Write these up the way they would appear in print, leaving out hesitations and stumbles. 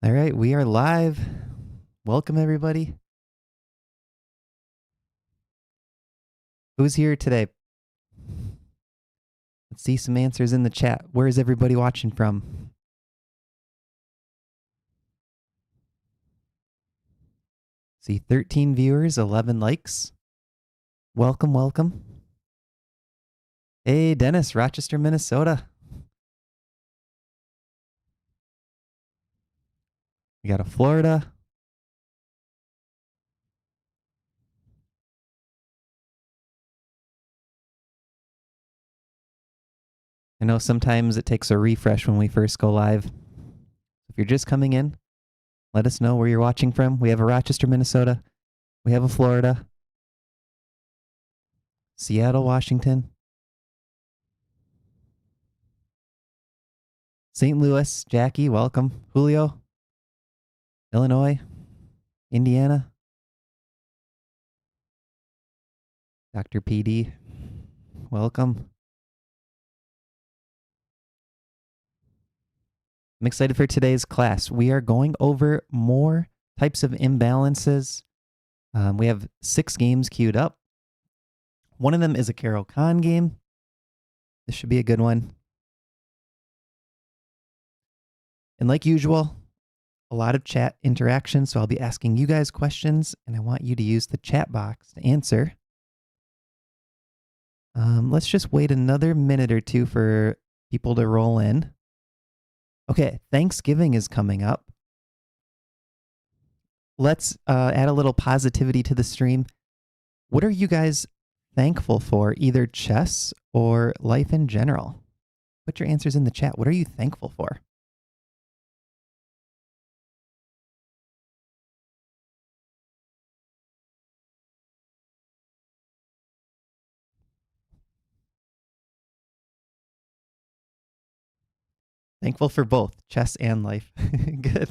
All right, we are live. Welcome, everybody. Who's here today? Let's see some answers in the chat. Where is everybody watching from? See 13 viewers, 11 likes. Welcome, welcome. Hey, Dennis, Rochester, Minnesota. We got a Florida. I know sometimes it takes a refresh when we first go live. If you're just coming in, let us know where you're watching from. We have a Rochester, Minnesota. We have a Florida. Seattle, Washington. St. Louis, Jackie, welcome. Julio, Illinois, Indiana. Dr. PD, welcome. I'm excited for today's class. We are going over more types of imbalances. We have 6 games queued up. One of them is a Caro-Kann game. This should be a good one. And like usual, a lot of chat interaction, so I'll be asking you guys questions, and I want you to use the chat box to answer. Let's just wait another minute or two for people to roll in. Okay, Thanksgiving is coming up. Let's add a little positivity to the stream. What are you guys thankful for, either chess or life in general? Put your answers in the chat. What are you thankful for? Thankful for both chess and life. Good.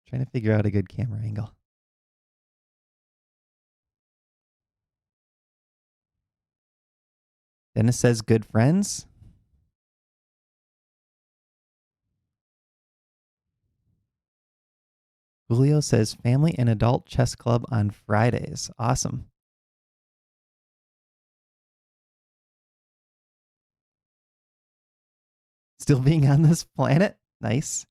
Trying to figure out a good camera angle. Dennis says good friends. Julio says family and adult chess club on Fridays. Awesome. Still being on this planet. Nice.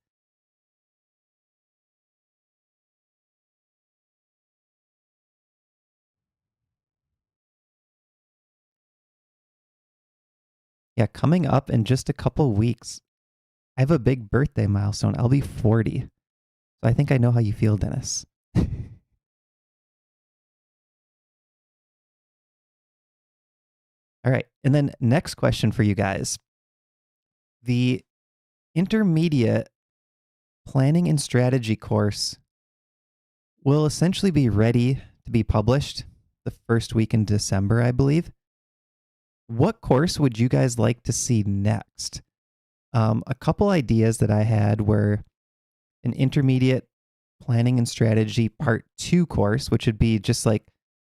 Yeah, coming up in just a couple weeks, I have a big birthday milestone. I'll be 40. So I think I know how you feel, Dennis. All right. And then next question for you guys. The intermediate planning and strategy course will essentially be ready to be published the first week in December, I believe. What course would you guys like to see next? A couple ideas that I had were an intermediate planning and strategy part 2 course, which would be just like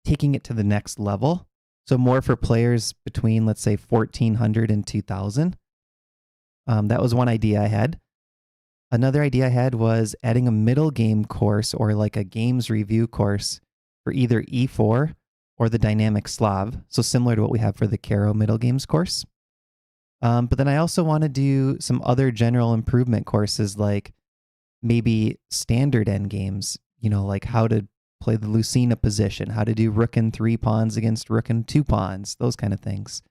taking it to the next level. So more for players between, let's say, 1400 and 2000. That was one idea I had. Another idea I had was adding a middle game course or like a games review course for either E4 or the dynamic Slav. So similar to what we have for the Caro middle games course. But then I also want to do some other general improvement courses, like maybe standard endgames, like how to play the Lucina position, how to do rook and 3 pawns against rook and 2 pawns, those kind of things.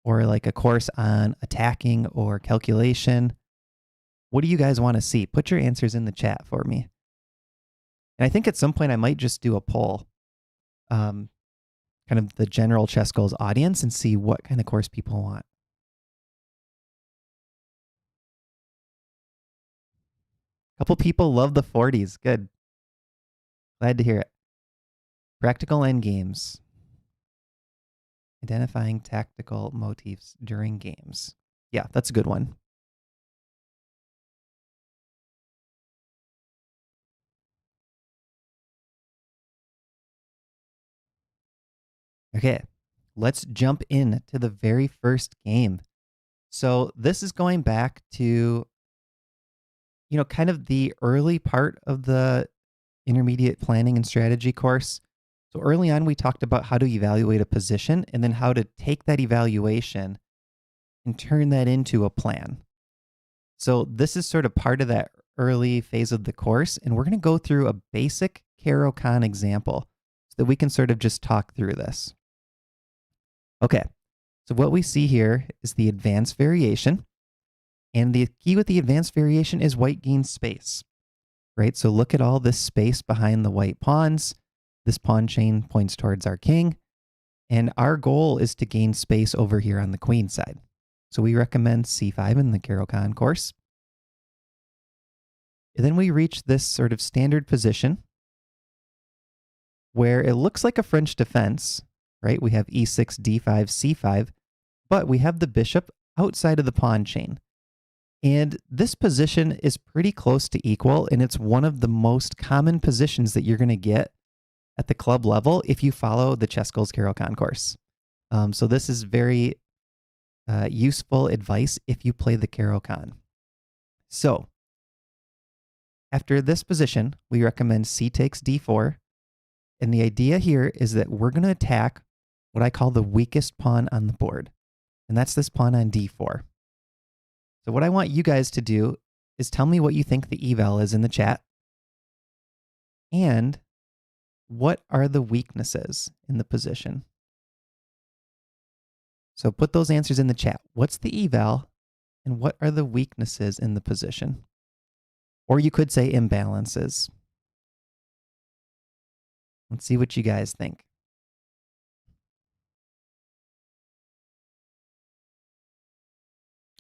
Or like a course on attacking or calculation. What do you guys want to see? Put your answers in the chat for me. And I think at some point I might just do a poll, kind of the general ChessGoals audience, and see what kind of course people want. A couple people love the 40s. Good. Glad to hear it. Practical endgames. Identifying tactical motifs during games. Yeah, that's a good one. Okay, let's jump in to the very first game. So this is going back to kind of the early part of the intermediate planning and strategy course. So early on, we talked about how to evaluate a position and then how to take that evaluation and turn that into a plan. So this is sort of part of that early phase of the course, and we're going to go through a basic Caro-Kann example so that we can sort of just talk through this. Okay, so what we see here is the advanced variation, and the key with the advanced variation is white gains space, right? So look at all this space behind the white pawns. This pawn chain points towards our king, and our goal is to gain space over here on the queen side. So we recommend c5 in the Caro-Kann course. And then we reach this sort of standard position where it looks like a French defense, right? We have e6, d5, c5, but we have the bishop outside of the pawn chain. And this position is pretty close to equal, and it's one of the most common positions that you're going to get at the club level if you follow the ChessGoals Caro-Kann course. So this is very useful advice if you play the Caro-Kann. So after this position, we recommend c takes d4. And the idea here is that we're going to attack what I call the weakest pawn on the board. And that's this pawn on d4. So what I want you guys to do is tell me what you think the eval is in the chat. And what are the weaknesses in the position? So put those answers in the chat. What's the eval and what are the weaknesses in the position? Or you could say imbalances. Let's see what you guys think.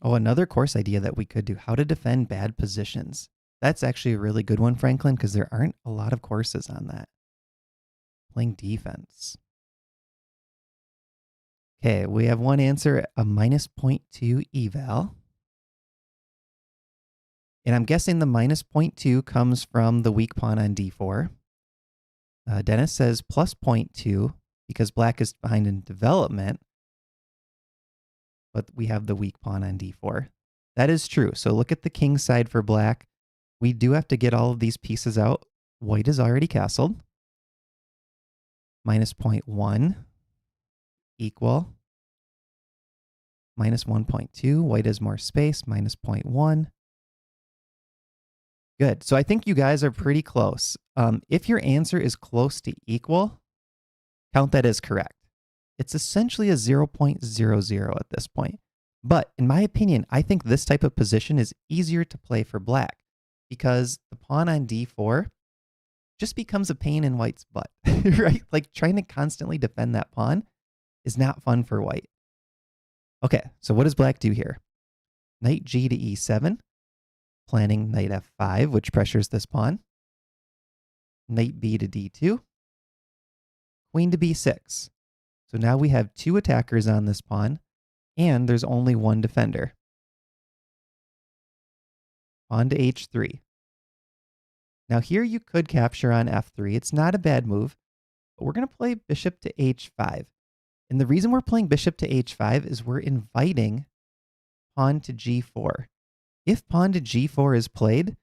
Oh, another course idea that we could do, how to defend bad positions. That's actually a really good one, Franklin, because there aren't a lot of courses on that. Playing defense. Okay, we have one answer, a minus 0.2 eval. And I'm guessing the minus 0.2 comes from the weak pawn on d4. Dennis says plus 0.2 because black is behind in development, but we have the weak pawn on d4. That is true. So look at the king side for black. We do have to get all of these pieces out. White is already castled. Minus 0.1 equal minus 1.2. White has more space, minus 0.1. Good. So I think you guys are pretty close. If your answer is close to equal, count that as correct. It's essentially a 0.00 at this point. But in my opinion, I think this type of position is easier to play for black because the pawn on d4 just becomes a pain in white's butt, right? Like trying to constantly defend that pawn is not fun for white. Okay, so what does black do here? Knight g to e7. Planning knight f5, which pressures this pawn. Knight b to d2. Queen to b6. So now we have two attackers on this pawn, and there's only one defender. Pawn to h3. Now here you could capture on f3. It's not a bad move, but we're going to play bishop to h5. And the reason we're playing bishop to h5 is we're inviting pawn to g4. If pawn to g4 is played,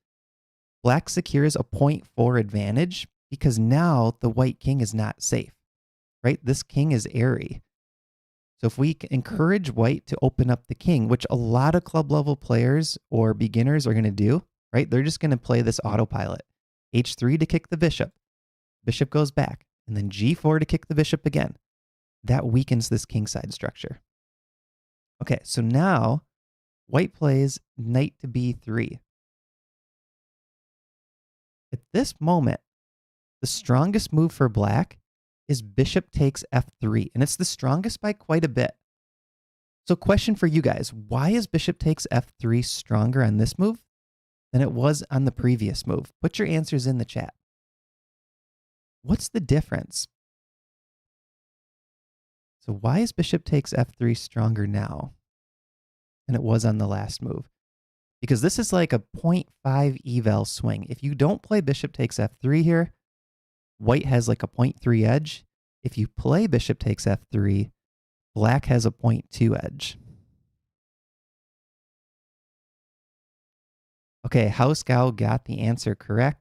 black secures a 0.4 advantage because now the white king is not safe, right? This king is airy. So if we encourage white to open up the king, which a lot of club level players or beginners are going to do, right? They're just going to play this autopilot. h3 to kick the bishop. Bishop goes back. And then g4 to kick the bishop again. That weakens this kingside structure. Okay, so now white plays knight to b3. At this moment, the strongest move for black is bishop takes f3, and it's the strongest by quite a bit. So question for you guys, why is bishop takes f3 stronger on this move than it was on the previous move? Put your answers in the chat. What's the difference? So why is bishop takes f3 stronger now than it was on the last move? Because this is like a 0.5 eval swing. If you don't play bishop takes f3 here, white has like a 0.3 edge. If you play bishop takes f3, black has a 0.2 edge. Okay, House Gal got the answer correct.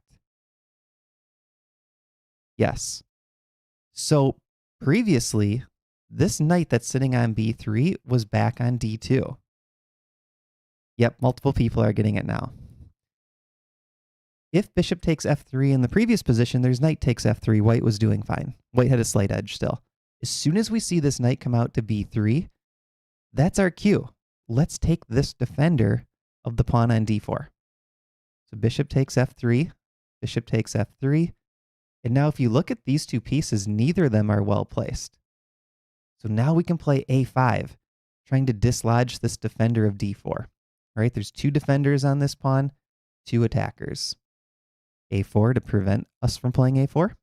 Yes. So previously, this knight that's sitting on b3 was back on d2. Yep, multiple people are getting it now. If bishop takes f3 in the previous position, there's knight takes f3. White was doing fine. White had a slight edge still. As soon as we see this knight come out to b3, that's our cue. Let's take this defender of the pawn on d4. So bishop takes f3, bishop takes f3. And now if you look at these two pieces, neither of them are well placed. So now we can play a5, trying to dislodge this defender of d4. All right, there's two defenders on this pawn, two attackers. a4 to prevent us from playing a4.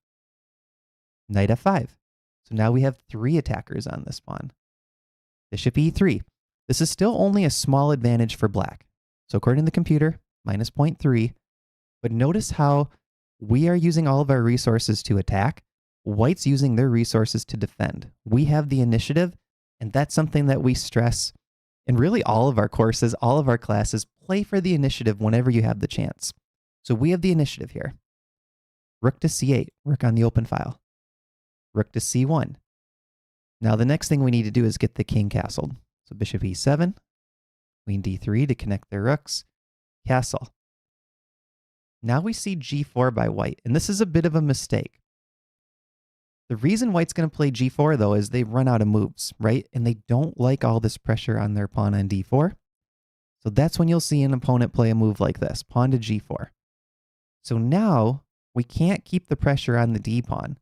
Knight f5. So now we have three attackers on this pawn. Bishop e3. This is still only a small advantage for black. So according to the computer, minus 0.3. But notice how we are using all of our resources to attack. White's using their resources to defend. We have the initiative, and that's something that we stress in really all of our courses, all of our classes. Play for the initiative whenever you have the chance. So we have the initiative here. Rook to c8, rook on the open file. Rook to c1. Now the next thing we need to do is get the king castled. So bishop e7, queen d3 to connect their rooks, castle. Now we see g4 by white, and this is a bit of a mistake. The reason white's going to play g4, though, is they run out of moves, right? And they don't like all this pressure on their pawn on d4. So that's when you'll see an opponent play a move like this, pawn to g4. So now we can't keep the pressure on the d pawn.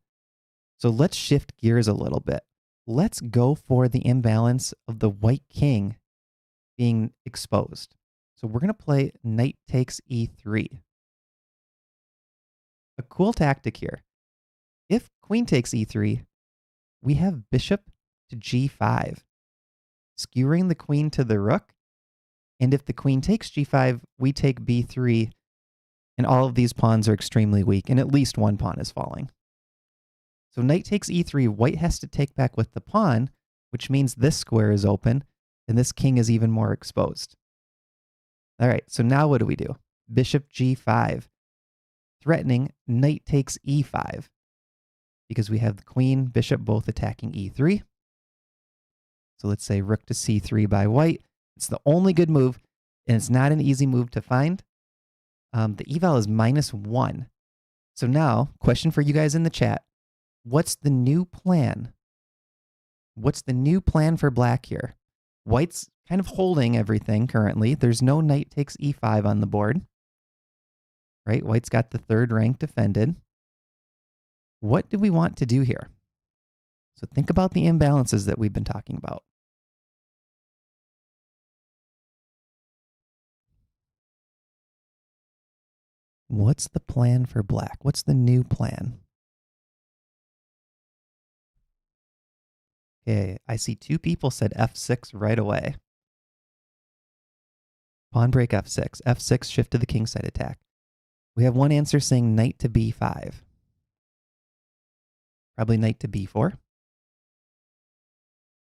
So let's shift gears a little bit. Let's go for the imbalance of the white king being exposed. So we're going to play knight takes e3. A cool tactic here. If queen takes e3, we have bishop to g5, skewering the queen to the rook. And if the queen takes g5, we take b3, and all of these pawns are extremely weak, and at least one pawn is falling. So knight takes e3, white has to take back with the pawn, which means this square is open, and this king is even more exposed. All right, so now what do? Bishop g5, threatening knight takes e5, because we have the queen, bishop both attacking e3. So let's say rook to c3 by white. It's the only good move, and it's not an easy move to find. The eval is -1. So now, question for you guys in the chat. What's the new plan? What's the new plan for black here? White's kind of holding everything currently. There's no knight takes e5 on the board. Right? White's got the third rank defended. What do we want to do here? So think about the imbalances that we've been talking about. What's the plan for black? What's the new plan? Okay, I see two people said f6 right away. Pawn break f6. f6 shift to the kingside attack. We have one answer saying knight to b5. Probably knight to b4.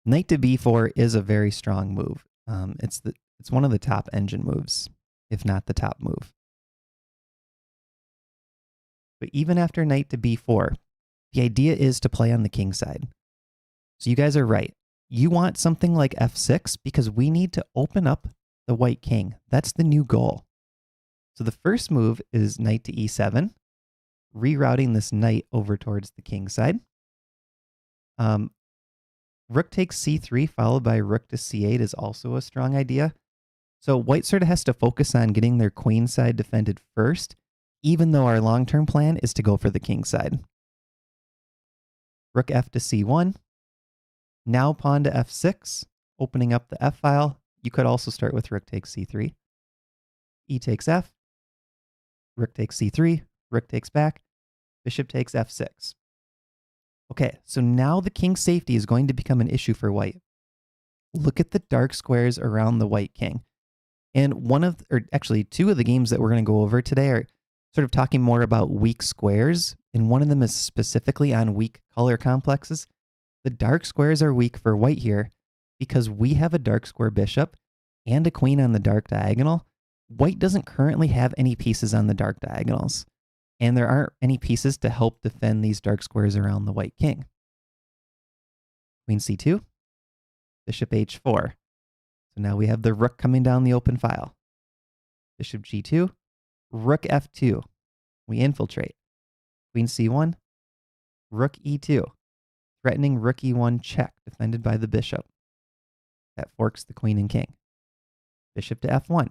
Knight to b4 is a very strong move. It's one of the top engine moves, if not the top move. But even after knight to b4, the idea is to play on the king side. So you guys are right. You want something like f6 because we need to open up the white king. That's the new goal. So the first move is knight to e7, rerouting this knight over towards the king side. Rook takes c3 followed by rook to c8 is also a strong idea. So white sort of has to focus on getting their queen side defended first, even though our long-term plan is to go for the king side. Rook f to c1. Now pawn to f6, opening up the f file. You could also start with rook takes c3. E takes f. Rook takes c3. Rook takes back. Bishop takes f6. Okay, so now the king's safety is going to become an issue for white. Look at the dark squares around the white king. And actually two of the games that we're going to go over today are sort of talking more about weak squares, and one of them is specifically on weak color complexes. The dark squares are weak for white here because we have a dark square bishop and a queen on the dark diagonal, White doesn't currently have any pieces on the dark diagonals, and there aren't any pieces to help defend these dark squares around the white king. Queen c2, bishop h4. So now we have the rook coming down the open file. Bishop g2, rook f2. We infiltrate. Queen c1, rook e2. Threatening rook e1 check, defended by the bishop. That forks the queen and king. Bishop to f1.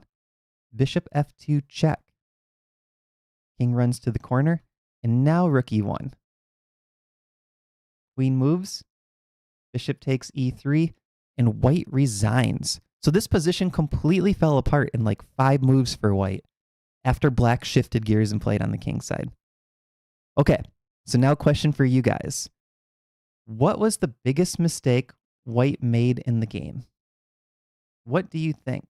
Bishop f2 check. King runs to the corner, and now rook e1. Queen moves. Bishop takes e3, and white resigns. So this position completely fell apart in like 5 moves for white after black shifted gears and played on the king side. Okay, so now question for you guys. What was the biggest mistake white made in the game? What do you think?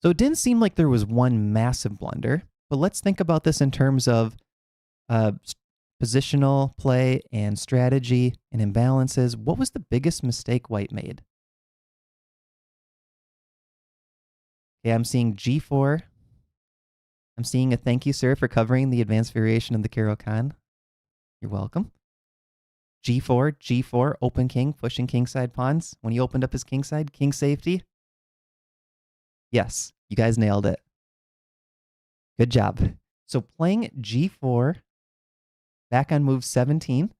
So it didn't seem like there was one massive blunder, but let's think about this in terms of positional play and strategy and imbalances. What was the biggest mistake white made? Okay, I'm seeing g4. I'm seeing a thank you, sir, for covering the advanced variation of the Caro-Kann. You're welcome. G4, G4, open king, pushing kingside pawns. When he opened up his kingside, king safety. Yes, you guys nailed it. Good job. So playing G4, back on move 17,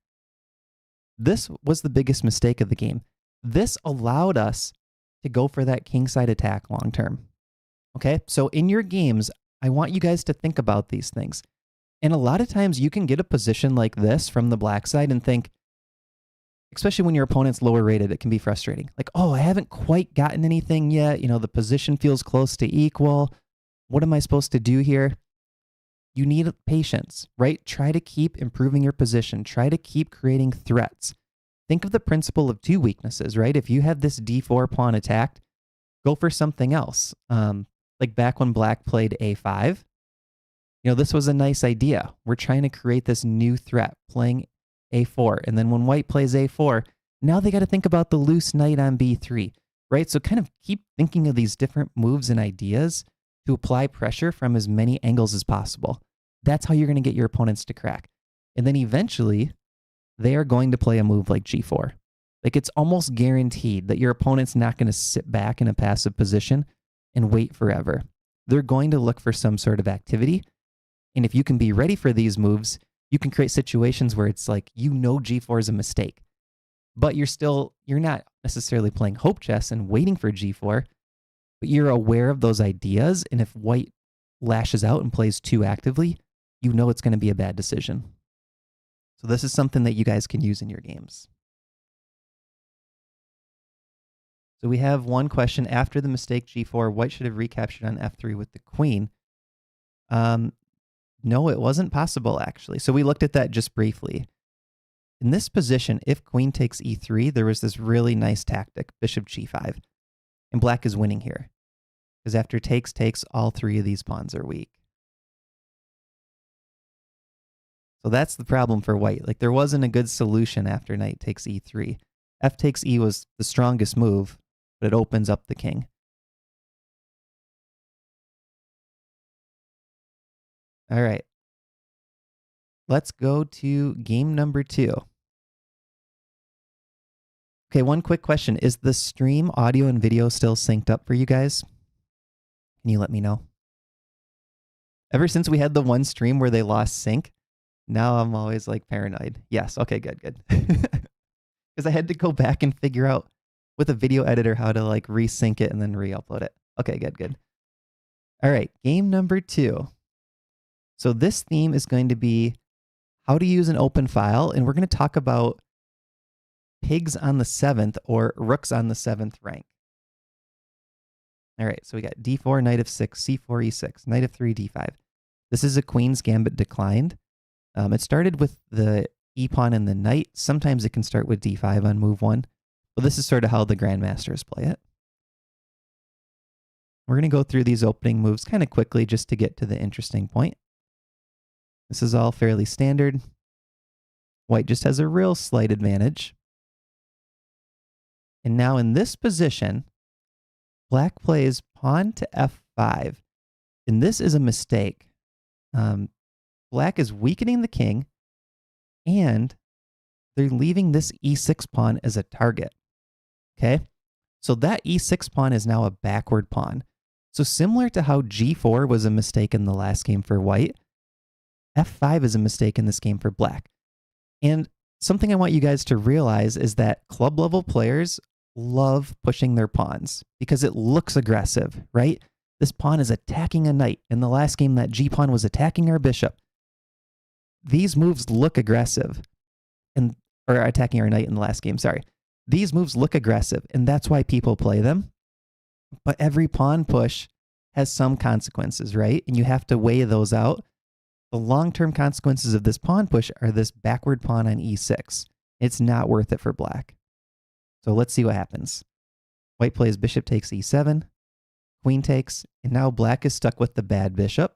this was the biggest mistake of the game. This allowed us to go for that kingside attack long term. Okay, so in your games, I want you guys to think about these things. And a lot of times you can get a position like this from the black side and think, especially when your opponent's lower rated, it can be frustrating. Like, oh, I haven't quite gotten anything yet. You know, the position feels close to equal. What am I supposed to do here? You need patience, right? Try to keep improving your position. Try to keep creating threats. Think of the principle of 2 weaknesses, right? If you have this d4 pawn attacked, go for something else. Like back when black played a5, you know, this was a nice idea. We're trying to create this new threat, playing a4. And then when white plays a4, now they got to think about the loose knight on b3, right? So kind of keep thinking of these different moves and ideas to apply pressure from as many angles as possible. That's how you're going to get your opponents to crack. And then eventually, they are going to play a move like g4. Like it's almost guaranteed that your opponent's not going to sit back in a passive position and wait forever. They're going to look for some sort of activity. And if you can be ready for these moves, you can create situations where it's like, you know, g4 is a mistake, but you're not necessarily playing hope chess and waiting for g4, but you're aware of those ideas. And if white lashes out and plays too actively, you know it's going to be a bad decision. So this is something that you guys can use in your games. So we have one question. After the mistake g4, white should have recaptured on f3 with the queen. No, it wasn't possible, actually. So we looked at that just briefly. In this position, if queen takes e3, there was this really nice tactic, bishop g5. And black is winning here. Because after takes, all 3 of these pawns are weak. So that's the problem for white. Like there wasn't a good solution after knight takes e3. F takes e was the strongest move, but it opens up the king. All right. Let's go to game number 2. Okay, one quick question. Is the stream audio and video still synced up for you guys? Can you let me know? Ever since we had the one stream where they lost sync, now I'm always like paranoid. Yes, okay, good. Because I had to go back and figure out with a video editor how to like resync it and then re-upload it. Okay, good. All right, game number 2. So this theme is going to be how to use an open file, and we're going to talk about pigs on the 7th or rooks on the 7th rank. All right, so we got d4, knight of 6, c4, e6, knight of 3, d5. This is a queen's gambit declined. It started with the e-pawn and the knight. Sometimes it can start with d5 on move 1. But this is sort of how the grandmasters play it. We're going to go through these opening moves kind of quickly just to get to the interesting point. This is all fairly standard. White just has a real slight advantage. And now in this position, black plays pawn to f5. And this is a mistake. Black is weakening the king, and they're leaving this e6 pawn as a target. Okay? So that e6 pawn is now a backward pawn. So similar to how g4 was a mistake in the last game for white, f5 is a mistake in this game for black. And something I want you guys to realize is that club level players love pushing their pawns because it looks aggressive, right? This pawn is attacking a knight. In the last game, that g pawn was attacking our bishop. These moves look aggressive, or attacking our knight in the last game, sorry. These moves look aggressive, and that's why people play them. But every pawn push has some consequences, right? And you have to weigh those out. The long-term consequences of this pawn push are this backward pawn on e6. It's not worth it for black. So let's see what happens. White plays bishop takes e7, queen takes, and now black is stuck with the bad bishop.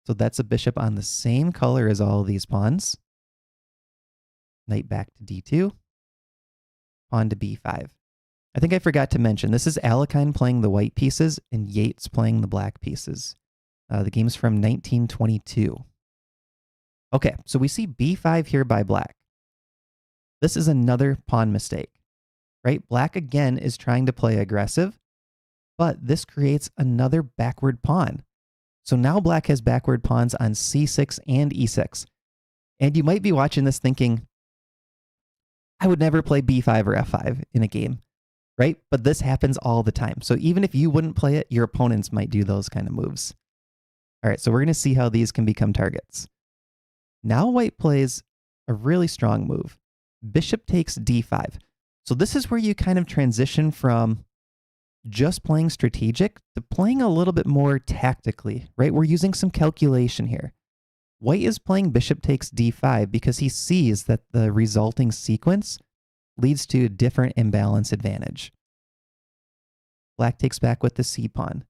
So that's a bishop on the same color as all of these pawns. Knight back to d2, pawn to b5. I think I forgot to mention, this is Alekhine playing the white pieces and Yates playing the black pieces. The game's from 1922. Okay, so we see b5 here by black. This is another pawn mistake, right? Black again is trying to play aggressive, but this creates another backward pawn. So now black has backward pawns on c6 and e6. And you might be watching this thinking, I would never play b5 or f5 in a game, right? But this happens all the time. So even if you wouldn't play it, your opponents might do those kind of moves. All right, so we're going to see how these can become targets. Now white plays a really strong move. Bishop takes d5. So this is where you kind of transition from just playing strategic to playing a little bit more tactically, right? We're using some calculation here. White is playing bishop takes d5 because he sees that the resulting sequence leads to a different imbalance advantage. Black takes back with the c pawn.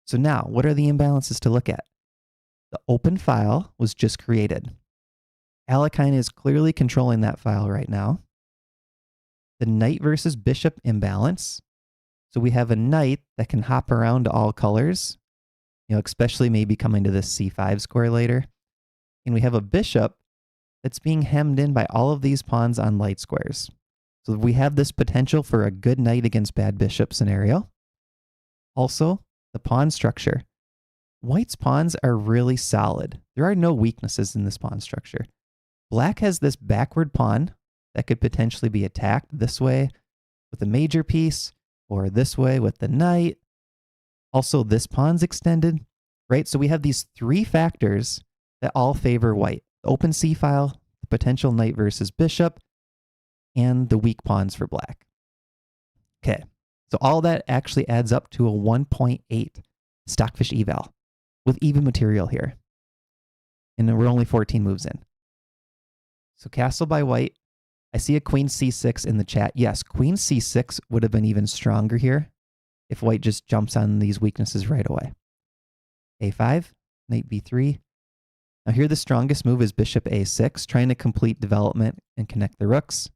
So now, what are the imbalances to look at? The open file was just created. Alekhine is clearly controlling that file right now. The knight versus bishop imbalance. So we have a knight that can hop around to all colors, especially maybe coming to this c5 square later. And we have a bishop that's being hemmed in by all of these pawns on light squares. So we have this potential for a good knight against bad bishop scenario. Also, the pawn structure. White's pawns are really solid. There are no weaknesses in this pawn structure. Black has this backward pawn that could potentially be attacked this way with a major piece, or this way with the knight. Also, this pawn's extended, right? So we have these three factors that all favor white. The open c file, the potential knight versus bishop, and the weak pawns for black. Okay, so all that actually adds up to a 1.8 Stockfish eval with even material here. And we're only 14 moves in. So castle by white. I see a queen c6 in the chat. Yes, queen c6 would have been even stronger here if white just jumps on these weaknesses right away. a5, knight b3. Now here the strongest move is bishop a6, trying to complete development and connect the rooks.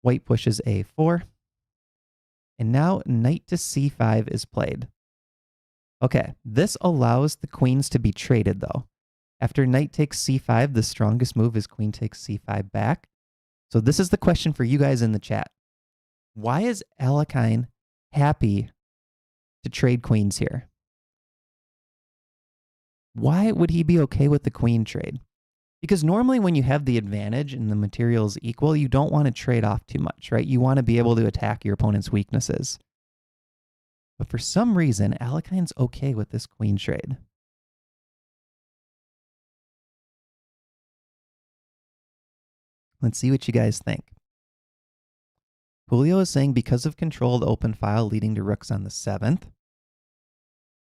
White pushes a4. And now knight to c5 is played. Okay, this allows the queens to be traded though. After knight takes c5, the strongest move is queen takes c5 back. So this is the question for you guys in the chat. Why is Alekhine happy to trade queens here? Why would he be okay with the queen trade? Because normally when you have the advantage and the material is equal, you don't want to trade off too much, right? You want to be able to attack your opponent's weaknesses. But for some reason, Alekhine's okay with this queen trade. Let's see what you guys think. Julio is saying because of controlled open file leading to rooks on the 7th.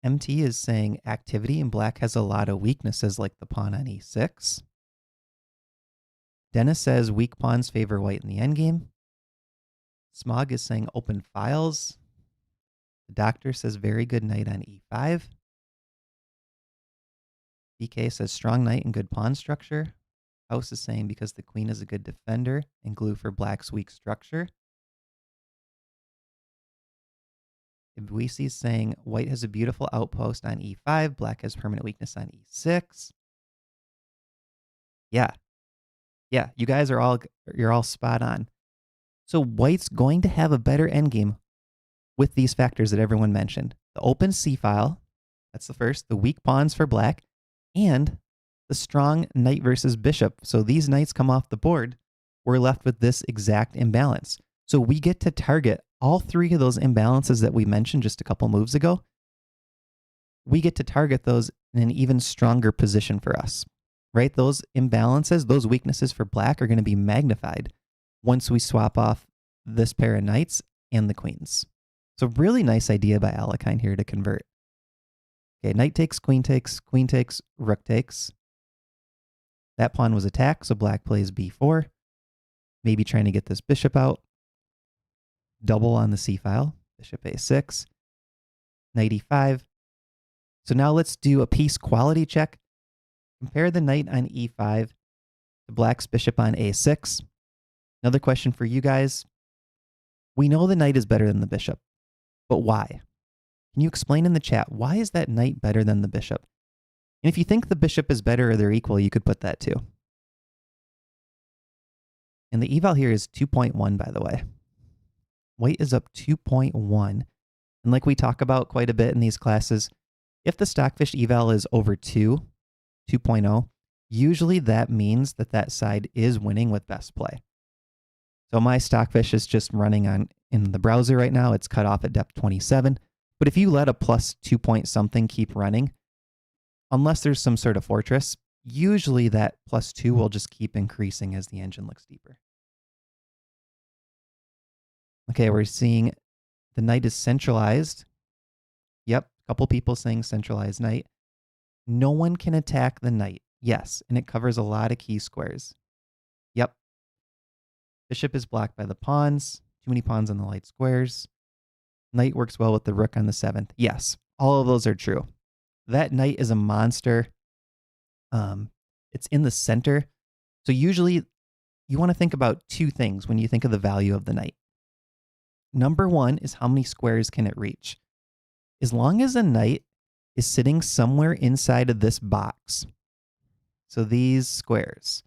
MT is saying activity and black has a lot of weaknesses like the pawn on e6. Dennis says weak pawns favor white in the endgame. Smog is saying open files. The doctor says very good knight on e5. BK says strong knight and good pawn structure. House is saying because the queen is a good defender and glue for black's weak structure. Ibwisi's saying white has a beautiful outpost on e5. Black has permanent weakness on e6. Yeah. Yeah, you guys are you're all spot on. So white's going to have a better endgame with these factors that everyone mentioned. The open c file, that's the first, the weak pawns for black, and the strong knight versus bishop. So these knights come off the board, we're left with this exact imbalance. So we get to target all three of those imbalances that we mentioned just a couple moves ago. We get to target those in an even stronger position for us, right? Those imbalances, those weaknesses for black are going to be magnified once we swap off this pair of knights and the queens. So really nice idea by Alekhine here to convert. Okay, knight takes, queen takes, rook takes. That pawn was attacked, so black plays b4. Maybe trying to get this bishop out. Double on the c file, bishop a6, knight e5. So now let's do a piece quality check. Compare the knight on e5 to black's bishop on a6. Another question for you guys. We know the knight is better than the bishop, but why? Can you explain in the chat, why is that knight better than the bishop? And if you think the bishop is better or they're equal, you could put that too. And the eval here is 2.1, by the way. White is up 2.1. And like we talk about quite a bit in these classes, if the Stockfish eval is over 2.0, usually that means that that side is winning with best play. So my Stockfish is just running on in the browser right now. It's cut off at depth 27. But if you let a plus 2 point something keep running, unless there's some sort of fortress, usually that plus 2 will just keep increasing as the engine looks deeper. Okay, we're seeing the knight is centralized. Yep, a couple people saying centralized knight. No one can attack the knight. Yes, and it covers a lot of key squares. Yep. Bishop is blocked by the pawns. Too many pawns on the light squares. Knight works well with the rook on the 7th. Yes, all of those are true. That knight is a monster. It's in the center. So usually you want to think about two things when you think of the value of the knight. Number one is how many squares can it reach? As long as a knight is sitting somewhere inside of this box, so these squares,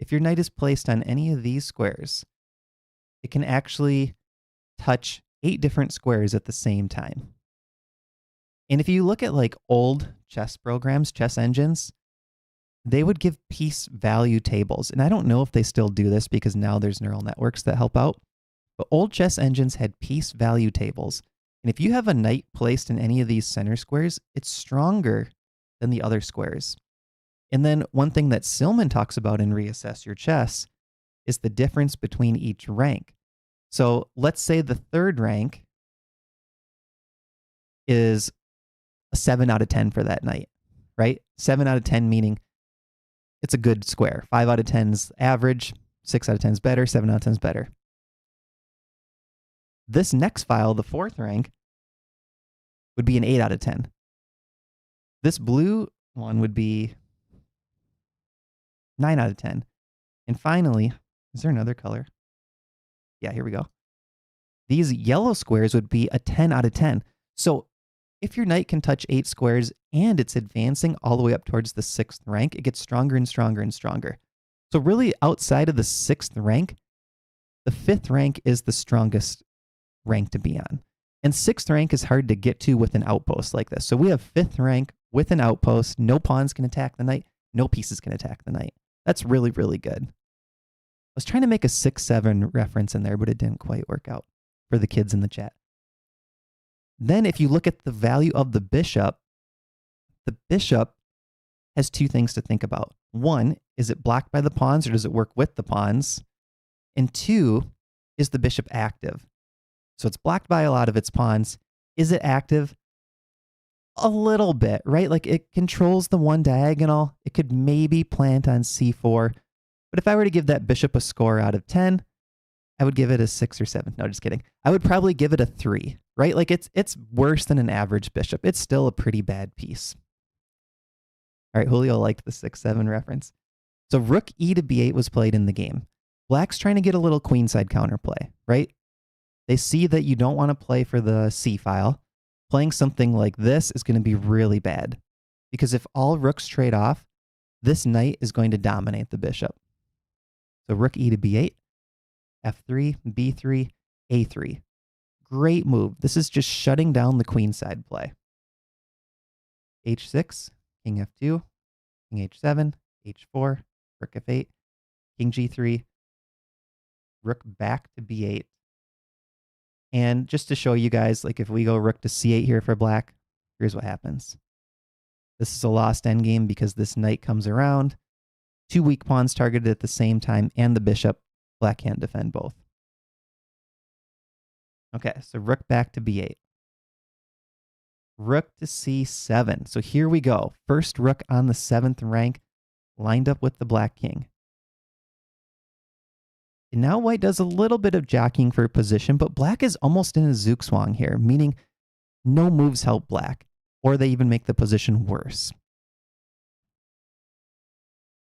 if your knight is placed on any of these squares, it can actually touch 8 different squares at the same time. And if you look at like old chess programs, chess engines, they would give piece value tables. And I don't know if they still do this because now there's neural networks that help out. But old chess engines had piece value tables. And if you have a knight placed in any of these center squares, it's stronger than the other squares. And then one thing that Silman talks about in Reassess Your Chess is the difference between each rank. So let's say the third rank is a 7 out of 10 for that knight, right? 7 out of 10 meaning it's a good square. 5 out of 10 is average, 6 out of 10 is better, 7 out of 10 is better. This next file, the fourth rank, would be an 8 out of 10. This blue one would be 9 out of 10. And finally, is there another color? Yeah, here we go. These yellow squares would be a 10 out of 10. So if your knight can touch 8 squares and it's advancing all the way up towards the 6th rank, it gets stronger and stronger and stronger. So really outside of the 6th rank, the 5th rank is the strongest rank to be on. And 6th rank is hard to get to with an outpost like this. So we have 5th rank with an outpost. No pawns can attack the knight. No pieces can attack the knight. That's really, really good. I was trying to make a 6-7 reference in there, but it didn't quite work out for the kids in the chat. Then if you look at the value of the bishop has two things to think about. One, is it blocked by the pawns or does it work with the pawns? And two, is the bishop active? So it's blocked by a lot of its pawns. Is it active? A little bit, right? Like it controls the one diagonal. It could maybe plant on c4. But if I were to give that bishop a score out of 10, I would give it a 6 or 7. No, just kidding. I would probably give it a 3, right? Like it's worse than an average bishop. It's still a pretty bad piece. All right, Julio liked the 6-7 reference. So rook e to b8 was played in the game. Black's trying to get a little queenside counterplay, right? They see that you don't want to play for the c file. playing something like this is going to be really bad. Because if all rooks trade off, this knight is going to dominate the bishop. So rook e to b8, f3, b3, a3. Great move. This is just shutting down the queenside play. h6, king f2, king h7, h4, rook f8, king g3, rook back to b8. And just to show you guys, like if we go rook to c8 here for black, here's what happens. This is a lost endgame because this knight comes around. Two weak pawns targeted at the same time, and the bishop. Black can't defend both. Okay, so rook back to b8. Rook to c7. So here we go. First rook on the 7th rank, lined up with the black king. And now white does a little bit of jockeying for position, but black is almost in a zugzwang here, meaning no moves help black, or they even make the position worse.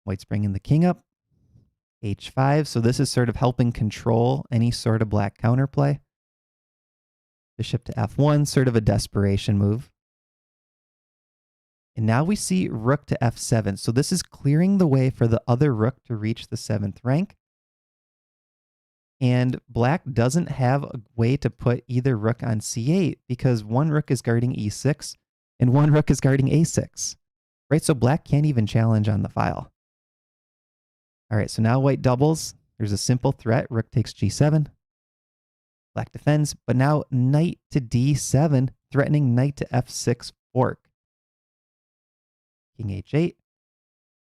White's bringing the king up, h5, so this is sort of helping control any sort of black counterplay. Bishop to f1, sort of a desperation move. And now we see rook to f7, so this is clearing the way for the other rook to reach the 7th rank. And black doesn't have a way to put either rook on c8 because one rook is guarding e6 and one rook is guarding a6, right? So black can't even challenge on the file. All right, so now white doubles. There's a simple threat. Rook takes g7. Black defends, but now knight to d7, threatening knight to f6 fork. King h8.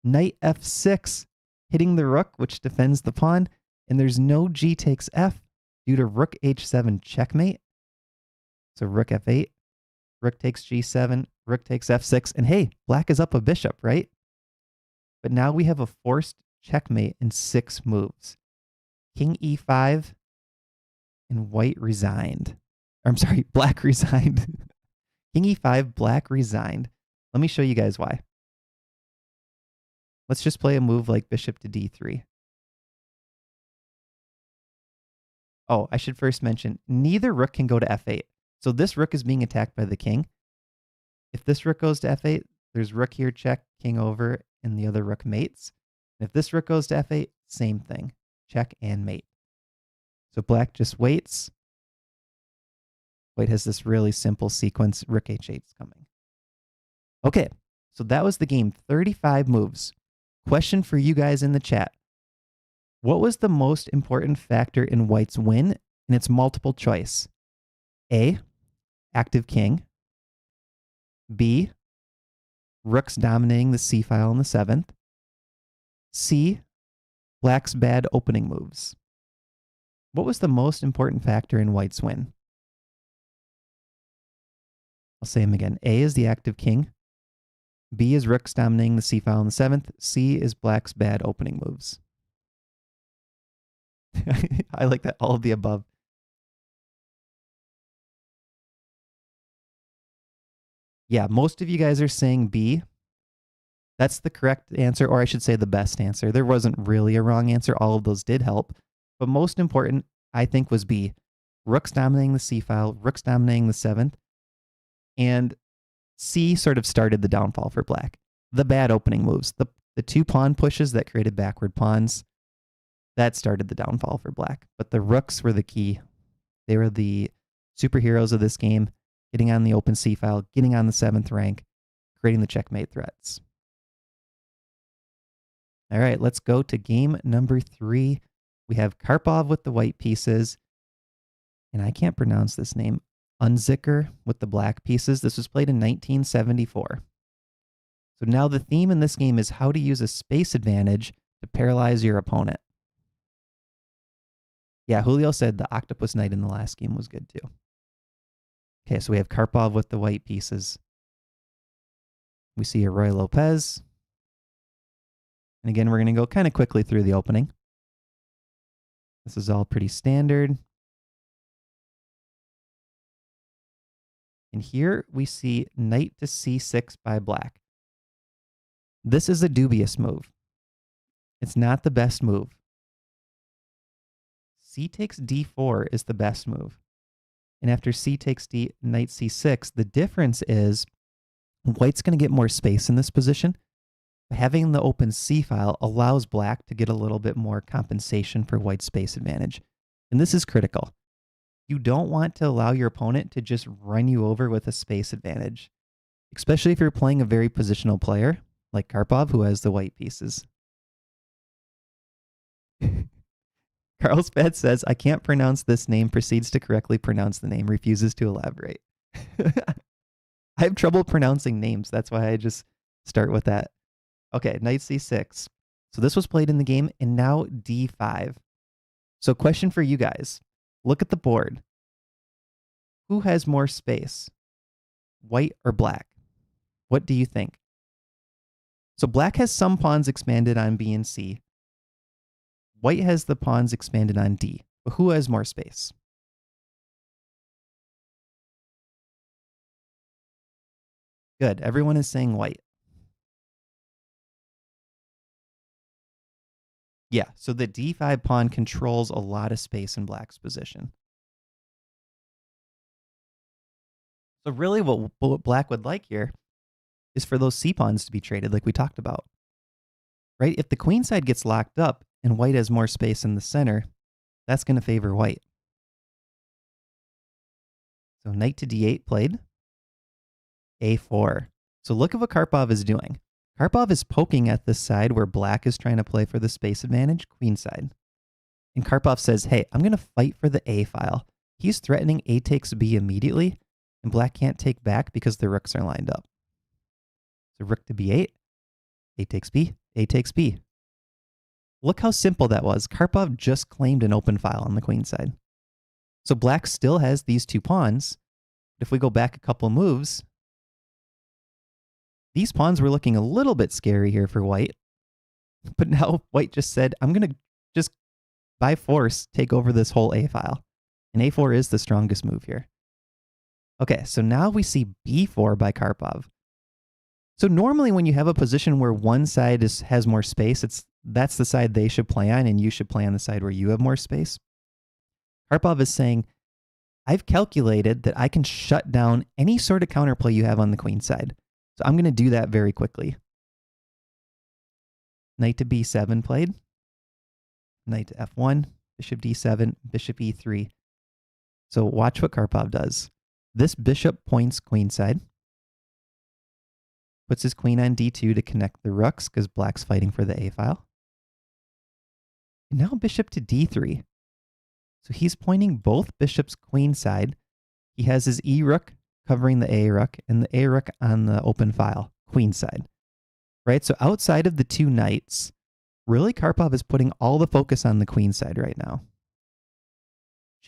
Knight f6, hitting the rook, which defends the pawn. And there's no g takes f due to rook h7 checkmate. So rook f8, rook takes g7, rook takes f6, and hey, black is up a bishop, right? But now we have a forced checkmate in 6 moves. King e5, and white resigned. Or, I'm sorry, black resigned. King e5, black resigned. Let me show you guys why. Let's just play a move like bishop to d3. Oh, I should first mention, neither rook can go to f8. So this rook is being attacked by the king. If this rook goes to f8, there's rook here, check, king over, and the other rook mates. And if this rook goes to f8, same thing, check and mate. So black just waits. White has this really simple sequence, rook h8 is coming. Okay, so that was the game, 35 moves. Question for you guys in the chat. What was the most important factor in white's win? And it's multiple choice. A, active king. B, rooks dominating the c file in the 7th. C, black's bad opening moves. What was the most important factor in white's win? I'll say them again. A is the active king. B is rooks dominating the c file in the 7th. C is black's bad opening moves. I like that, all of the above. Yeah, most of you guys are saying B. That's the correct answer, or I should say the best answer. There wasn't really a wrong answer. All of those did help. But most important, I think, was B. Rooks dominating the c file, rooks dominating the 7th. And C sort of started the downfall for black. The bad opening moves, the 2 pawn pushes that created backward pawns, that started the downfall for black. But the rooks were the key. They were the superheroes of this game, getting on the open c file, getting on the 7th rank, creating the checkmate threats. All right, let's go to game number 3. We have Karpov with the white pieces, and I can't pronounce this name, Unzicker with the black pieces. This was played in 1974. So now the theme in this game is how to use a space advantage to paralyze your opponent. Yeah, Julio said the octopus knight in the last game was good too. Okay, so we have Karpov with the white pieces. We see a Roy Lopez. And again, we're going to go kind of quickly through the opening. This is all pretty standard. And here we see knight to c6 by black. This is a dubious move. It's not the best move. C takes d4 is the best move. And after c takes d, knight c6, the difference is white's going to get more space in this position. Having the open c file allows black to get a little bit more compensation for white's space advantage. And this is critical. You don't want to allow your opponent to just run you over with a space advantage, especially if you're playing a very positional player like Karpov, who has the white pieces. Carlsbad says, I can't pronounce this name, proceeds to correctly pronounce the name, refuses to elaborate. I have trouble pronouncing names. That's why I just start with that. Okay, knight c6. So this was played in the game, and now d5. So question for you guys. Look at the board. Who has more space? White or black? What do you think? So black has some pawns expanded on B and C. White has the pawns expanded on D. But who has more space? Good. Everyone is saying white. Yeah, so the d5 pawn controls a lot of space in black's position. So really what black would like here is for those c pawns to be traded like we talked about. Right? If the queen side gets locked up and white has more space in the center, that's going to favor white. So knight to d8 played. a4. So look at what Karpov is doing. Karpov is poking at this side where black is trying to play for the space advantage, queen side. And Karpov says, hey, I'm going to fight for the a file. He's threatening a takes b immediately, and black can't take back because the rooks are lined up. So rook to b8, a takes b, a takes b. Look how simple that was. Karpov just claimed an open file on the queen side. So black still has these two pawns. If we go back a couple moves, these pawns were looking a little bit scary here for white. But now white just said, I'm going to just by force take over this whole a file. And a4 is the strongest move here. Okay, so now we see b4 by Karpov. So normally when you have a position where one side has more space, that's the side they should play on, and you should play on the side where you have more space. Karpov is saying, I've calculated that I can shut down any sort of counterplay you have on the queen side. So I'm going to do that very quickly. Knight to b7 played. Knight to f1, bishop d7, bishop e3. So watch what Karpov does. This bishop points queenside. Puts his queen on d2 to connect the rooks because black's fighting for the a file. And now bishop to d3. So he's pointing both bishops queenside. He has his e rook covering the a rook and the a rook on the open file, queenside. Right? So outside of the two knights, really Karpov is putting all the focus on the queen side right now.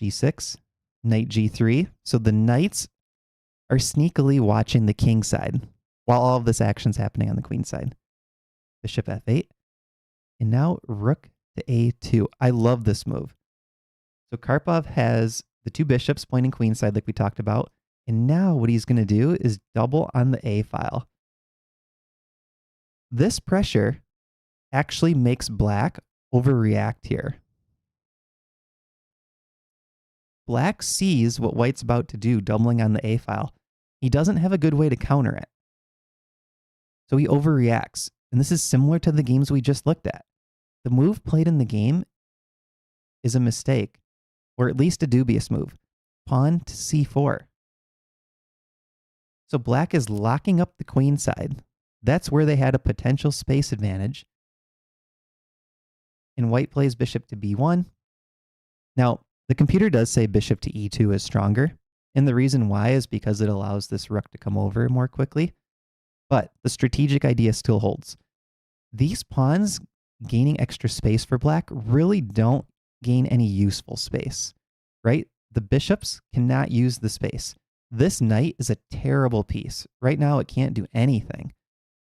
g6, knight g3. So the knights are sneakily watching the king side while all of this action's happening on the queen side. Bishop f8. And now rook to a2. I love this move. So Karpov has the two bishops pointing queenside like we talked about. And now what he's going to do is double on the a file. This pressure actually makes black overreact here. Black sees what white's about to do, doubling on the a file. He doesn't have a good way to counter it. So he overreacts. And this is similar to the games we just looked at. The move played in the game is a mistake, or at least a dubious move. Pawn to c4. So black is locking up the queen side. That's where they had a potential space advantage. And white plays bishop to b1. Now, the computer does say bishop to e2 is stronger. And the reason why is because it allows this rook to come over more quickly. But the strategic idea still holds. These pawns gaining extra space for black really don't gain any useful space, right? The bishops cannot use the space. This knight is a terrible piece. Right now, it can't do anything.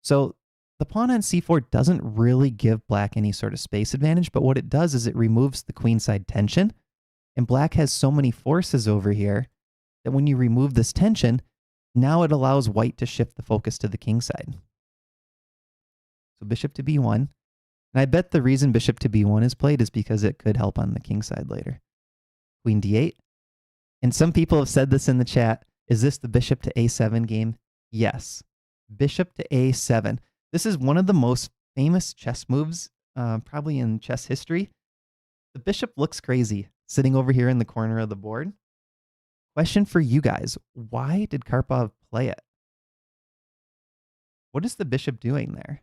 So the pawn on c4 doesn't really give black any sort of space advantage, but what it does is it removes the queenside tension, and black has so many forces over here that when you remove this tension, now it allows white to shift the focus to the king side. So bishop to b1. And I bet the reason bishop to b1 is played is because it could help on the king side later. Queen d8. And some people have said this in the chat. Is this the bishop to a7 game? Yes. Bishop to a7. This is one of the most famous chess moves, probably in chess history. The bishop looks crazy sitting over here in the corner of the board. Question for you guys. Why did Karpov play it? What is the bishop doing there?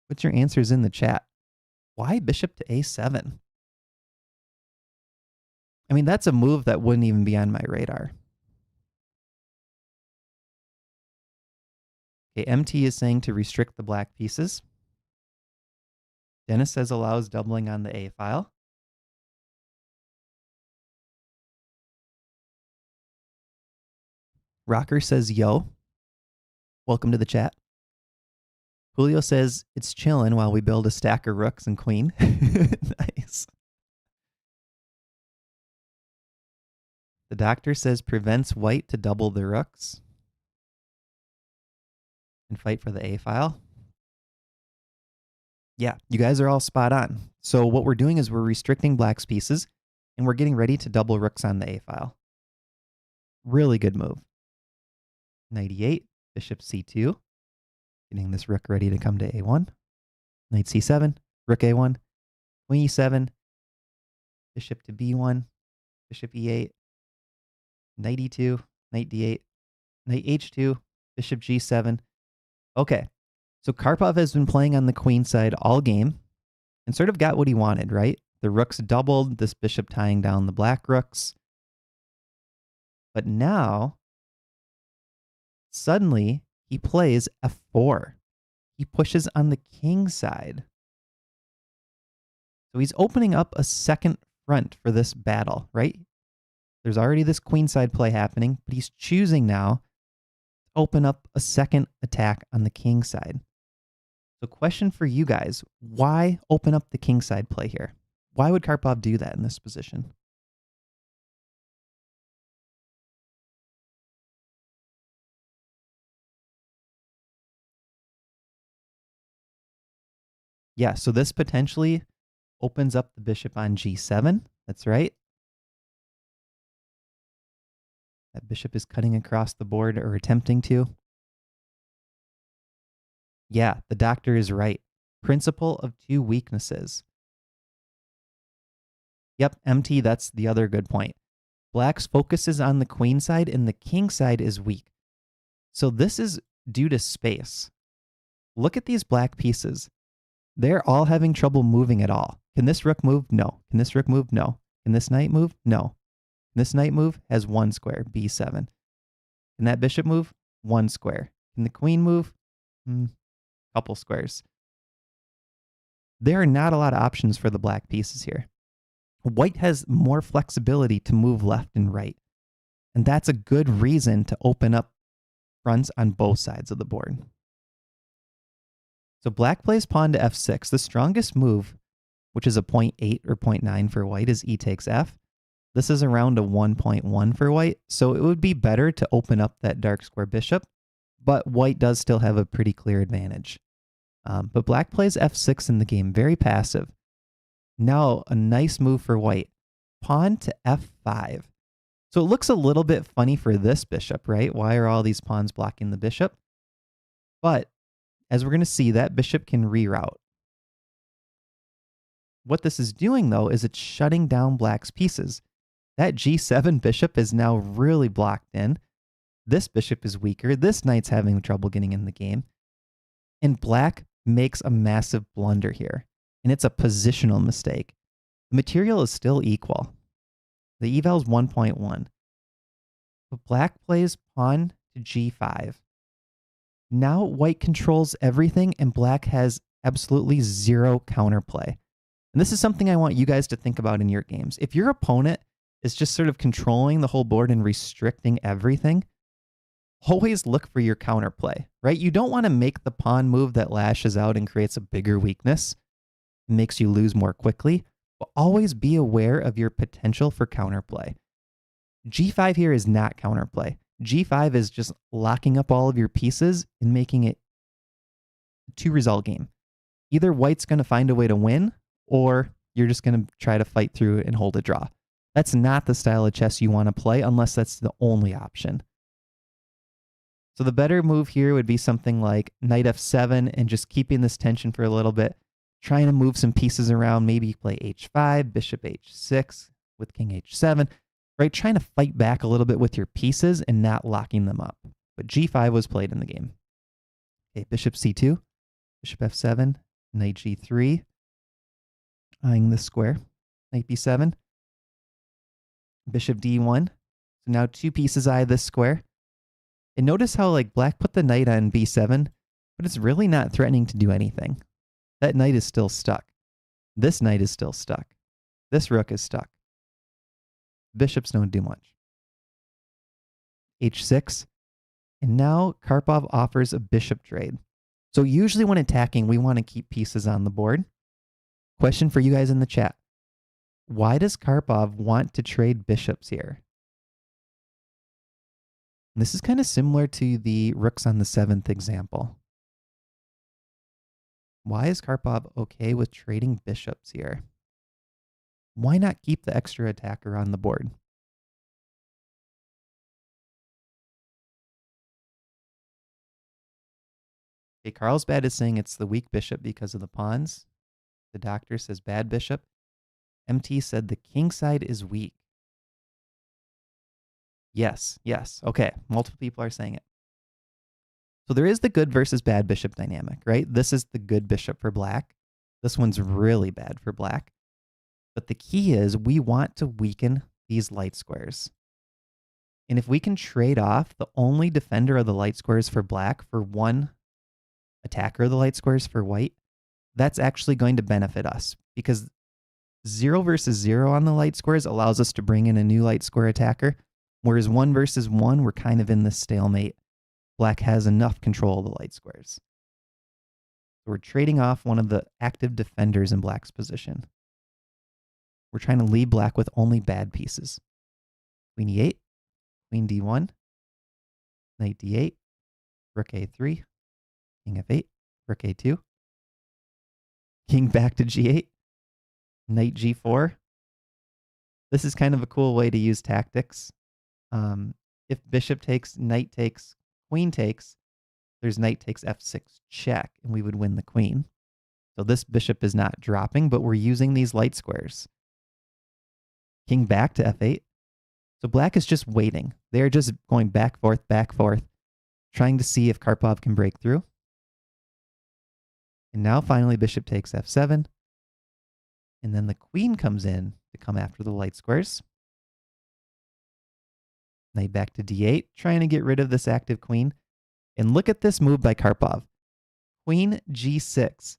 Put your answers in the chat. Why bishop to a7? I mean, that's a move that wouldn't even be on my radar. Okay, MT is saying to restrict the black pieces. Dennis says allows doubling on the A file. Rocker says, yo. Welcome to the chat. Julio says, it's chilling while we build a stack of rooks and queen. Nice. The doctor says prevents white to double the rooks and fight for the A file. Yeah, you guys are all spot on. So what we're doing is we're restricting black's pieces and we're getting ready to double rooks on the A file. Really good move. Knight e8, bishop c2. Getting this rook ready to come to a1. Knight c7, rook a1, queen e7, bishop to b1, bishop e8, knight e2, knight d8, knight h2, bishop g7. Okay, so Karpov has been playing on the queen side all game and sort of got what he wanted, right? The rooks doubled, this bishop tying down the black rooks. But now, suddenly, he plays f4. He pushes on the king side. So he's opening up a second front for this battle, right? There's already this queenside play happening, but he's choosing now to open up a second attack on the king side. So question for you guys, why open up the king side play here? Why would Karpov do that in this position? Yeah, so this potentially opens up the bishop on g7. That's right. That bishop is cutting across the board, or attempting to. Yeah, the doctor is right. Principle of two weaknesses. Yep, MT, that's the other good point. Black's focus is on the queen side and the king side is weak. So this is due to space. Look at these black pieces. They're all having trouble moving at all. Can this rook move? No. Can this rook move? No. Can this knight move? No. This knight move has one square, b7. Can that bishop move? One square. Can the queen move? Couple squares. There are not a lot of options for the black pieces here. White has more flexibility to move left and right. And that's a good reason to open up fronts on both sides of the board. So black plays pawn to f6. The strongest move, which is a 0.8 or 0.9 for white, is e takes f. This is around a 1.1 for white, so it would be better to open up that dark square bishop, but white does still have a pretty clear advantage. But black plays f6 in the game, very passive. Now a nice move for white, pawn to f5. So it looks a little bit funny for this bishop, right? Why are all these pawns blocking the bishop? But as we're going to see, that bishop can reroute. What this is doing, though, is it's shutting down black's pieces. That g7 bishop is now really blocked in. This bishop is weaker. This knight's having trouble getting in the game. And black makes a massive blunder here. And it's a positional mistake. The material is still equal. The eval is 1.1. But black plays pawn to g5. Now white controls everything and black has absolutely zero counterplay. And this is something I want you guys to think about in your games. If your opponent is just sort of controlling the whole board and restricting everything, always look for your counterplay, right? You don't want to make the pawn move that lashes out and creates a bigger weakness, makes you lose more quickly, but always be aware of your potential for counterplay. G5 here is not counterplay. G5 is just locking up all of your pieces and making it a two-result game. Either white's going to find a way to win, or you're just going to try to fight through and hold a draw. That's not the style of chess you want to play unless that's the only option. So the better move here would be something like knight f7 and just keeping this tension for a little bit, trying to move some pieces around, maybe play h5, bishop h6 with king h7, right? Trying to fight back a little bit with your pieces and not locking them up. But g5 was played in the game. Okay, bishop c2, bishop f7, knight g3, eyeing this square, knight b7, bishop d1. So now two pieces eye this square. And notice how like black put the knight on b7, but it's really not threatening to do anything. That knight is still stuck. This knight is still stuck. This rook is stuck. Bishops don't do much. h6. And now Karpov offers a bishop trade. So usually when attacking, we want to keep pieces on the board. Question for you guys in the chat. Why does Karpov want to trade bishops here? This is kind of similar to the rooks on the 7th example. Why is Karpov okay with trading bishops here? Why not keep the extra attacker on the board? Okay, Carlsbad is saying it's the weak bishop because of the pawns. The doctor says bad bishop. MT said the king side is weak. Yes, yes. Okay, multiple people are saying it. So there is the good versus bad bishop dynamic, right? This is the good bishop for black. This one's really bad for black. But the key is we want to weaken these light squares. And if we can trade off the only defender of the light squares for black for one attacker of the light squares for white, that's actually going to benefit us because 0 versus 0 on the light squares allows us to bring in a new light square attacker, whereas 1 versus 1, we're kind of in this stalemate. Black has enough control of the light squares. So we're trading off one of the active defenders in black's position. We're trying to leave black with only bad pieces. Queen e8, queen d1, knight d8, rook a3, king f8, rook a2, king back to g8, knight g4. This is kind of a cool way to use tactics. If bishop takes, knight takes, queen takes, there's knight takes f6 check, and we would win the queen. So this bishop is not dropping, but we're using these light squares. King back to f8. So black is just waiting. They're just going back, forth, trying to see if Karpov can break through. And now finally bishop takes f7. And then the queen comes in to come after the light squares. Knight back to d8, trying to get rid of this active queen. And look at this move by Karpov. Queen g6,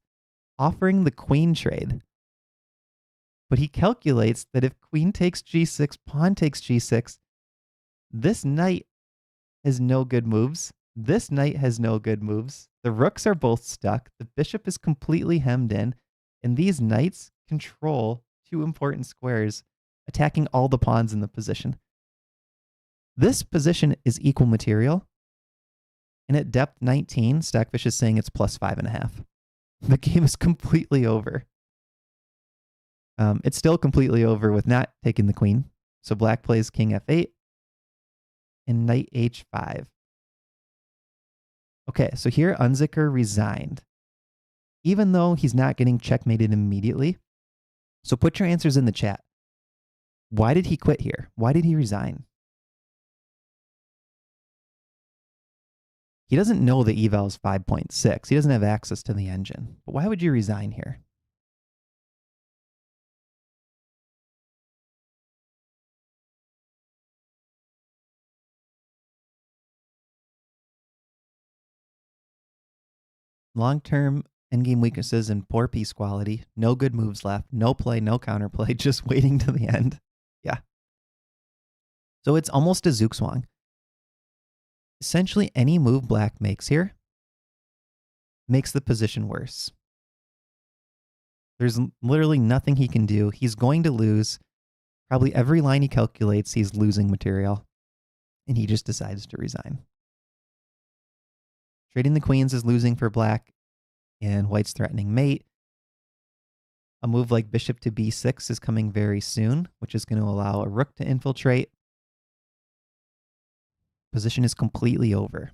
offering the queen trade. But he calculates that if queen takes g6, pawn takes g6, this knight has no good moves. This knight has no good moves. The rooks are both stuck. The bishop is completely hemmed in. And these knights control two important squares, attacking all the pawns in the position. This position is equal material. And at depth 19, Stackfish is saying it's plus 5.5. The game is completely over. It's still completely over with not taking the queen. So black plays king f8 and knight h5. Okay, so here Unzicker resigned, even though he's not getting checkmated immediately. So put your answers in the chat. Why did he quit here? Why did he resign? He doesn't know the eval is 5.6. He doesn't have access to the engine. But why would you resign here? Long-term endgame weaknesses and poor piece quality. No good moves left. No play, no counterplay. Just waiting to the end. Yeah. So it's almost a Zugzwang. Essentially, any move black makes here makes the position worse. There's literally nothing he can do. He's going to lose. Probably every line he calculates, he's losing material. And he just decides to resign. Trading the queens is losing for black, and white's threatening mate. A move like bishop to b6 is coming very soon, which is going to allow a rook to infiltrate. Position is completely over.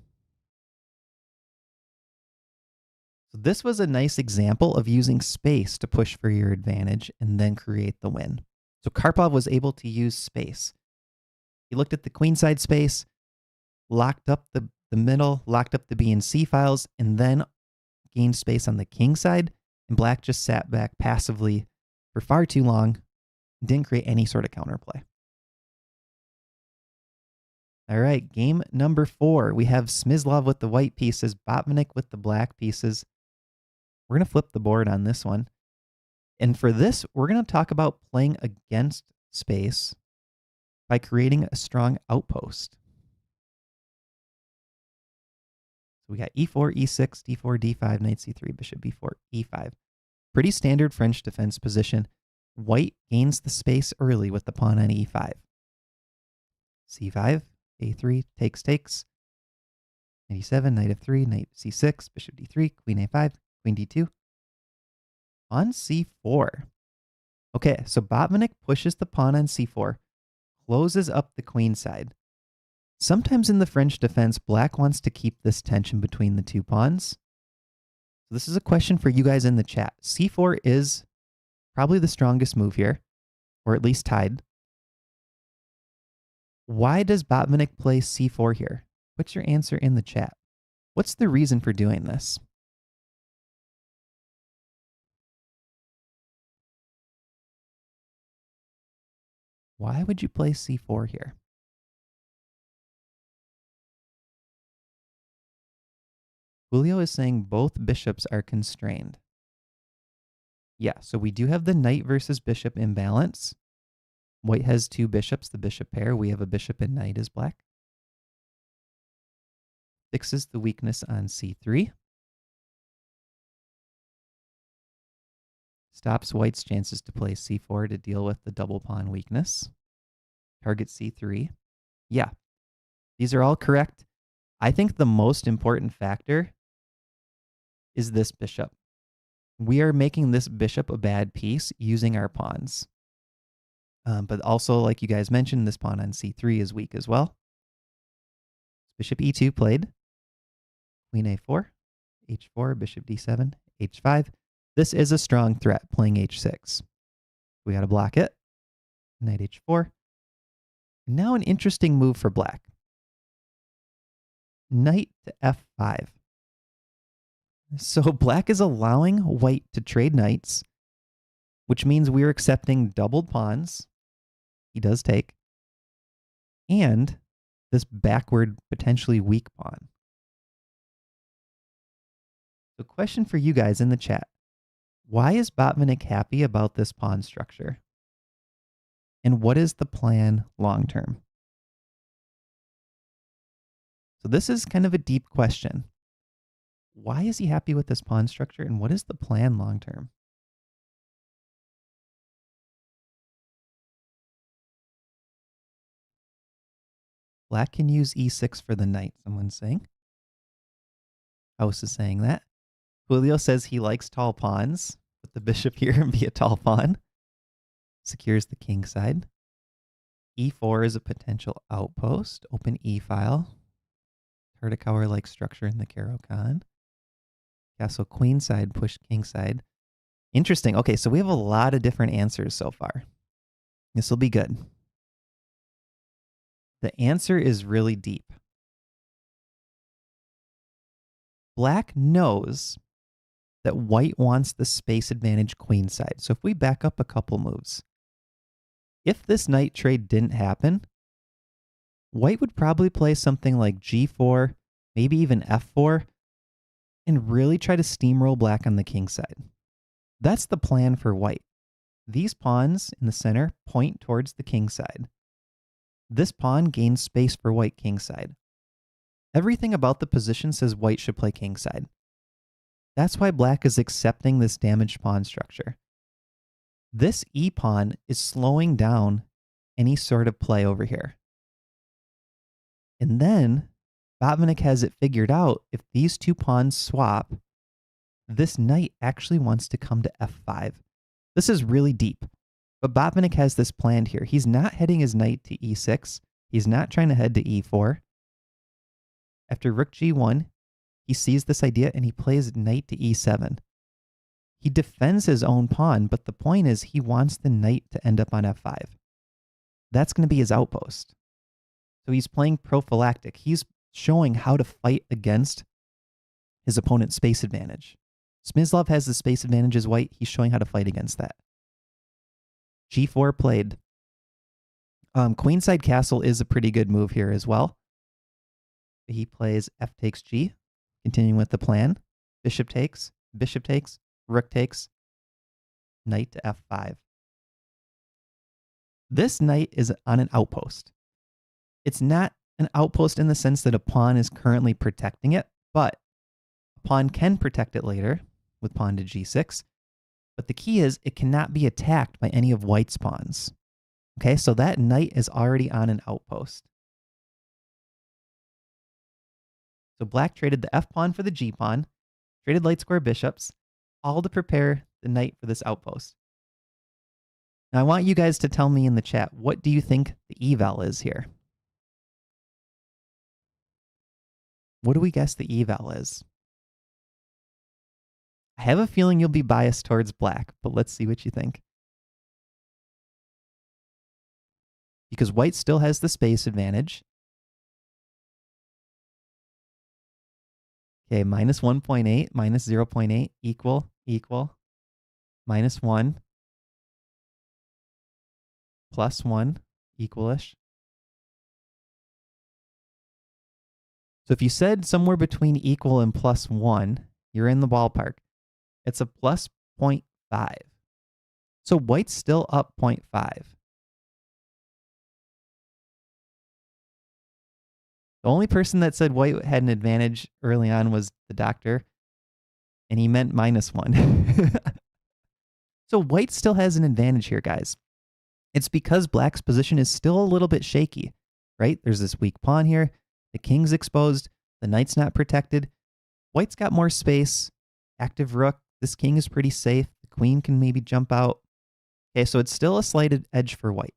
So this was a nice example of using space to push for your advantage and then create the win. So Karpov was able to use space. He looked at the queenside space, locked up the middle, locked up the B and C files, and then gained space on the king side, and black just sat back passively for far too long, didn't create any sort of counterplay. All right, game number 4. We have Smyslov with the white pieces, Botvinnik with the black pieces. We're going to flip the board on this one. And for this, we're going to talk about playing against space by creating a strong outpost. So we got e4, e6, d4, d5, knight c3, bishop b4, e5. Pretty standard French defense position. White gains the space early with the pawn on e5. c5, a3, takes. Knight e7, knight f3, knight c6, bishop d3, queen a5, queen d2. On c4. Okay, so Botvinnik pushes the pawn on c4, closes up the queen side. Sometimes in the French defense, black wants to keep this tension between the two pawns. So this is a question for you guys in the chat. c4 is probably the strongest move here, or at least tied. Why does Botvinnik play c4 here? Put your answer in the chat. What's the reason for doing this? Why would you play c4 here? Julio is saying both bishops are constrained. Yeah, so we do have the knight versus bishop imbalance. White has 2 bishops, the bishop pair. We have a bishop and knight as black. Fixes the weakness on c3. Stops white's chances to play c4 to deal with the double pawn weakness. Target c3. Yeah, these are all correct. I think the most important factor is this bishop. We are making this bishop a bad piece using our pawns. But also, like you guys mentioned, this pawn on c3 is weak as well. Bishop e2 played. Queen a4, h4, bishop d7, h5. This is a strong threat, playing h6. We got to block it. Knight h4. Now an interesting move for black. Knight to f5. So black is allowing white to trade knights, which means we're accepting doubled pawns. He does take. And this backward, potentially weak pawn. So question for you guys in the chat. Why is Botvinnik happy about this pawn structure? And what is the plan long term? So this is kind of a deep question. Why is he happy with this pawn structure, and what is the plan long term? Black can use e6 for the knight, someone's saying. House is saying that. Julio says he likes tall pawns. Put the bishop here and be a tall pawn. Secures the king side. e4 is a potential outpost. Open e-file. Tartakower-like structure in the Caro-Kann. Castle queen side, push king side. Interesting. Okay, so we have a lot of different answers so far. This will be good. The answer is really deep. Black knows that white wants the space advantage queen side. So if we back up a couple moves, if this knight trade didn't happen, white would probably play something like g4, maybe even f4, and really try to steamroll black on the king side. That's the plan for white. These pawns in the center point towards the king side. This pawn gains space for white king side. Everything about the position says white should play king side. That's why black is accepting this damaged pawn structure. This e-pawn is slowing down any sort of play over here. And then Botvinnik has it figured out. If these two pawns swap, this knight actually wants to come to f5. This is really deep. But Botvinnik has this planned here. He's not heading his knight to e6. He's not trying to head to e4. After rook g1, he sees this idea and he plays knight to e7. He defends his own pawn, but the point is he wants the knight to end up on f5. That's going to be his outpost. So he's playing prophylactic. He's showing how to fight against his opponent's space advantage. Smyslov has the space advantage as white. He's showing how to fight against that. g4 played. Queenside castle is a pretty good move here as well. He plays f takes g, continuing with the plan. Bishop takes, rook takes, knight to f5. This knight is on an outpost. It's not an outpost in the sense that a pawn is currently protecting it, but a pawn can protect it later with pawn to g6. But the key is it cannot be attacked by any of white's pawns. Okay, so that knight is already on an outpost. So black traded the f pawn for the g pawn, traded light square bishops, all to prepare the knight for this outpost. Now I want you guys to tell me in the chat, what do you think the eval is here? What do we guess the eval is? I have a feeling you'll be biased towards black, but let's see what you think. Because white still has the space advantage. Okay, minus 1.8, minus 0.8, equal, minus 1, plus 1, equalish. So if you said somewhere between equal and plus 1, you're in the ballpark. It's a plus 0.5. So white's still up 0.5. The only person that said white had an advantage early on was the doctor, and he meant minus 1. So white still has an advantage here, guys. It's because black's position is still a little bit shaky, right? There's this weak pawn here. The king's exposed. The knight's not protected. White's got more space. Active rook. This king is pretty safe. The queen can maybe jump out. Okay, so it's still a slight edge for white.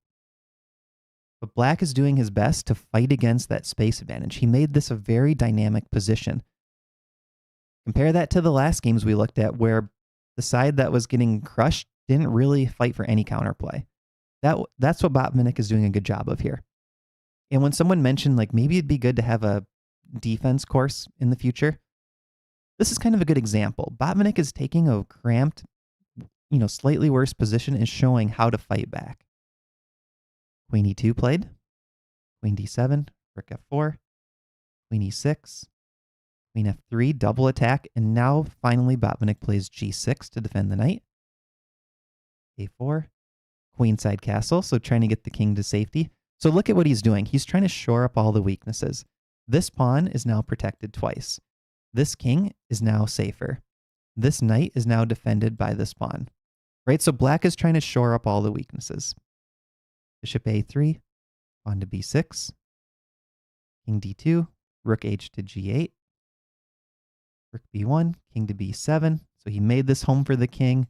But black is doing his best to fight against that space advantage. He made this a very dynamic position. Compare that to the last games we looked at where the side that was getting crushed didn't really fight for any counterplay. That's what Botvinnik is doing a good job of here. And when someone mentioned like maybe it'd be good to have a defense course in the future, this is kind of a good example. Botvinnik is taking a cramped, slightly worse position and showing how to fight back. Queen e2 played, queen d7, rook f4, queen e6, queen f3, double attack, and now finally Botvinnik plays g6 to defend the knight. a4, queenside castle, so trying to get the king to safety. So look at what he's doing. He's trying to shore up all the weaknesses. This pawn is now protected twice. This king is now safer. This knight is now defended by this pawn. Right? So black is trying to shore up all the weaknesses. Bishop a3, pawn to b6, king d2, rook h to g8, rook b1, king to b7. So he made this home for the king,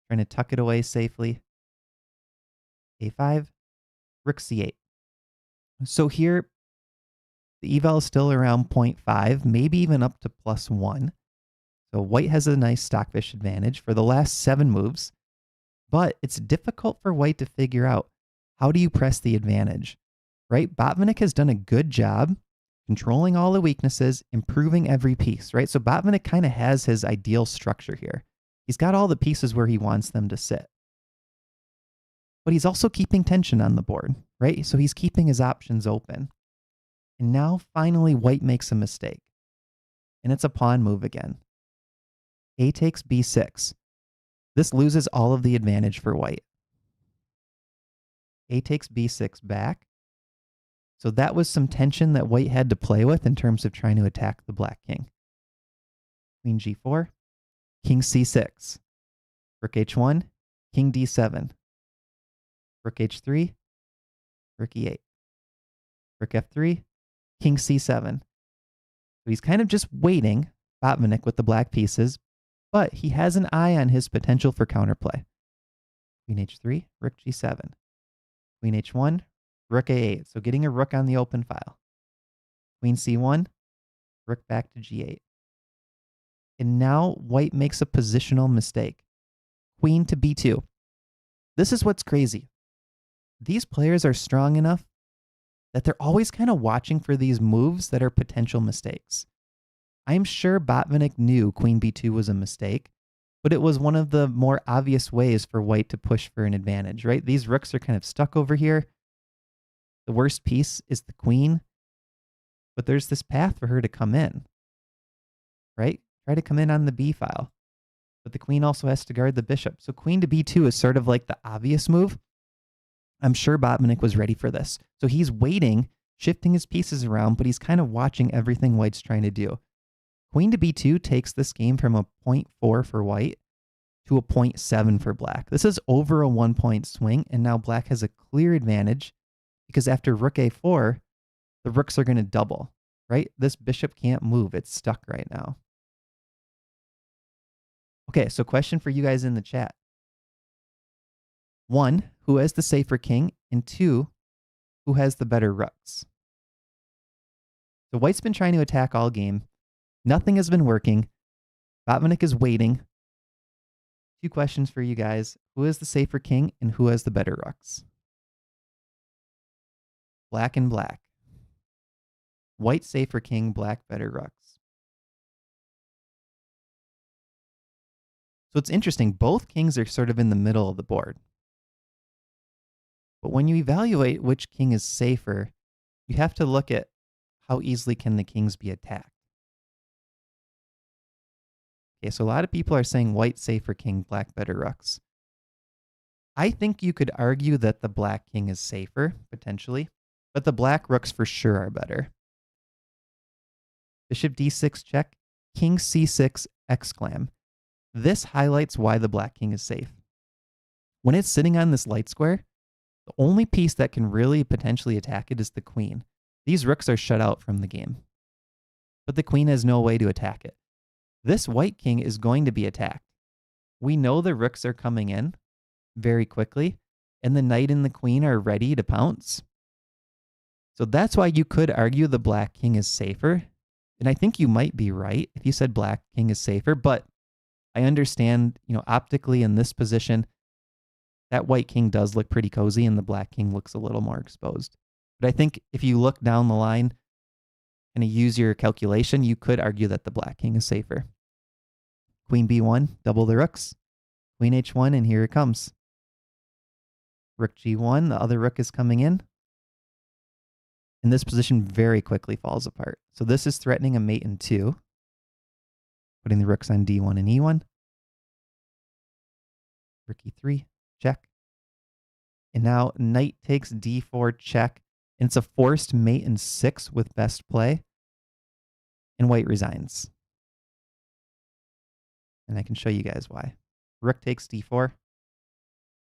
trying to tuck it away safely. a5, rook c8. So here, the eval is still around 0.5, maybe even up to plus 1. So white has a nice stockfish advantage for the last 7 moves, but it's difficult for white to figure out how do you press the advantage, right? Botvinnik has done a good job controlling all the weaknesses, improving every piece, right? So Botvinnik kind of has his ideal structure here. He's got all the pieces where he wants them to sit. But he's also keeping tension on the board, right? So he's keeping his options open. And now finally white makes a mistake. And it's a pawn move again. A takes b6. This loses all of the advantage for white. A takes b6 back. So that was some tension that white had to play with in terms of trying to attack the black king. Queen g4, king c6, rook h1, king d7, rook h3, rook e8, rook f3, king c7. So he's kind of just waiting, Botvinnik with the black pieces, but he has an eye on his potential for counterplay. Queen h3, rook g7. Queen h1, rook a8. So getting a rook on the open file. Queen c1, rook back to g8. And now white makes a positional mistake. Queen to b2. This is what's crazy. These players are strong enough that they're always kind of watching for these moves that are potential mistakes. I'm sure Botvinnik knew queen b2 was a mistake, but it was one of the more obvious ways for white to push for an advantage, right? These rooks are kind of stuck over here. The worst piece is the queen, but there's this path for her to come in, right? Try to come in on the b file, but the queen also has to guard the bishop. So queen to b2 is sort of like the obvious move. I'm sure Botvinnik was ready for this. So he's waiting, shifting his pieces around, but he's kind of watching everything white's trying to do. Queen to b2 takes this game from a 0.4 for white to a 0.7 for black. This is over a 1-point swing, and now black has a clear advantage because after rook a4, the rooks are going to double, right? This bishop can't move. It's stuck right now. Okay, so question for you guys in the chat. 1, who has the safer king? And 2, who has the better rooks? So white's been trying to attack all game. Nothing has been working. Botvinnik is waiting. 2 questions for you guys. Who has the safer king and who has the better rooks? Black and black. White safer king, black better rooks. So it's interesting. Both kings are sort of in the middle of the board. But when you evaluate which king is safer, you have to look at how easily can the kings be attacked. Okay, so a lot of people are saying white safer king, black better rooks. I think you could argue that the black king is safer, potentially, but the black rooks for sure are better. Bishop d6 check, king c6 exclam. This highlights why the black king is safe. When it's sitting on this light square, the only piece that can really potentially attack it is the queen. These rooks are shut out from the game. But the queen has no way to attack it. This white king is going to be attacked. We know the rooks are coming in very quickly, and the knight and the queen are ready to pounce. So that's why you could argue the black king is safer. And I think you might be right if you said black king is safer, but I understand, optically in this position, that white king does look pretty cozy and the black king looks a little more exposed. But I think if you look down the line and use your calculation, you could argue that the black king is safer. Queen b1, double the rooks. Queen h1, and here it comes. Rook g1, the other rook is coming in. And this position very quickly falls apart. So this is threatening a mate in 2. Putting the rooks on d1 and e1. Rook e3, check. And now knight takes d4, check. And it's a forced mate in 6 with best play. And white resigns. And I can show you guys why. Rook takes d4.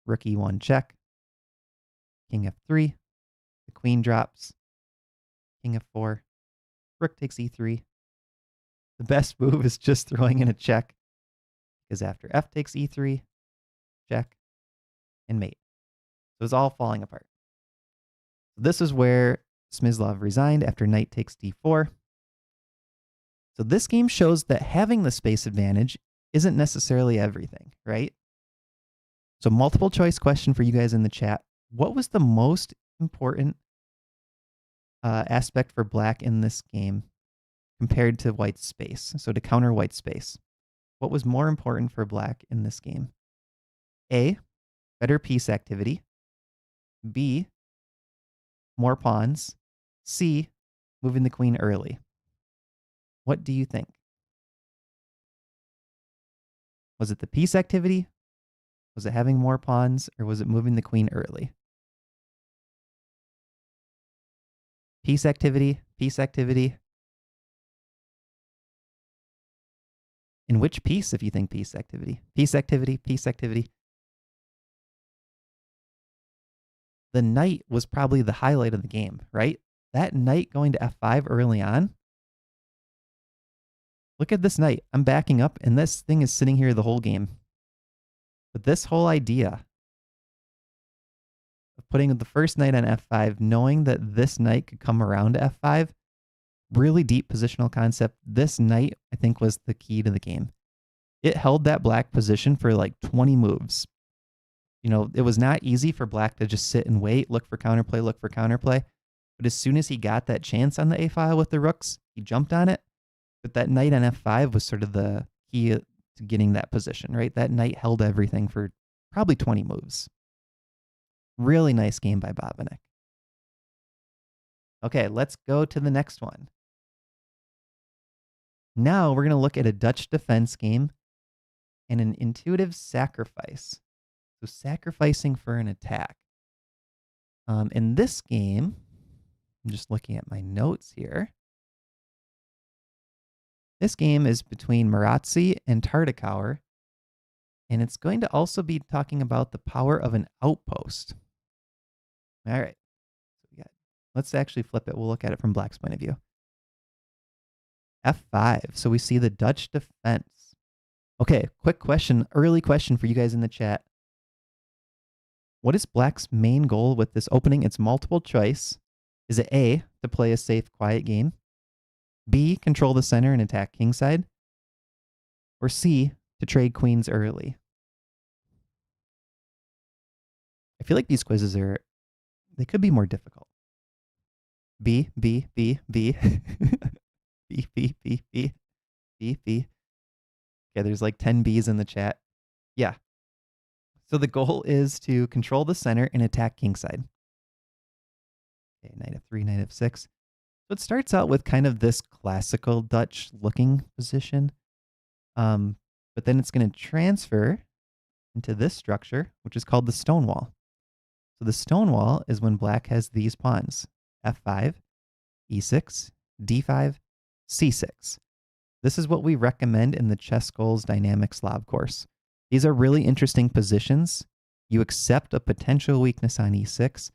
Rook e1, check. King f3. The queen drops. King f4. Rook takes e3. The best move is just throwing in a check, because after f takes e3, check, and mate. So it's all falling apart. This is where Smyslov resigned after knight takes d4. So this game shows that having the space advantage isn't necessarily everything, right? So multiple choice question for you guys in the chat. What was the most important aspect for black in this game compared to white's space? So to counter white's space, what was more important for black in this game? A, better piece activity. B, more pawns. C, moving the queen early. What do you think? Was it the piece activity? Was it having more pawns? Or was it moving the queen early? Piece activity, piece activity. In which piece, if you think piece activity? Piece activity, piece activity. The knight was probably the highlight of the game, right? That knight going to f5 early on. Look at this knight. I'm backing up, and this thing is sitting here the whole game. But this whole idea putting the first knight on f5, knowing that this knight could come around to f5, really deep positional concept. This knight, I think, was the key to the game. It held that black position for like 20 moves. You know, it was not easy for black to just sit and wait, look for counterplay. But as soon as he got that chance on the a file with the rooks, he jumped on it. But that knight on f5 was sort of the key to getting that position, right? That knight held everything for probably 20 moves. Really nice game by Botvinnik. Okay, let's go to the next one. Now we're going to look at a Dutch defense game and an intuitive sacrifice. So sacrificing for an attack. In this game, I'm just looking at my notes here. This game is between Maroczy and Tartakower, and it's going to also be talking about the power of an outpost. All right, so let's actually flip it. We'll look at it from black's point of view. F5, so we see the Dutch defense. Okay, quick question, early question for you guys in the chat. What is black's main goal with this opening? It's multiple choice. Is it A, to play a safe, quiet game? B, control the center and attack kingside? Or C, to trade queens early? I feel like these quizzes they could be more difficult. B, B, B, B. B, B, B, B, B, B. Okay, there's like 10 Bs in the chat. Yeah. So the goal is to control the center and attack kingside. Okay, knight f3, knight f6. So it starts out with kind of this classical Dutch looking position. But then it's going to transfer into this structure, which is called the stone wall. So the stone wall is when black has these pawns, f5, e6, d5, c6. This is what we recommend in the ChessGoals Dynamic Slav course. These are really interesting positions. You accept a potential weakness on e6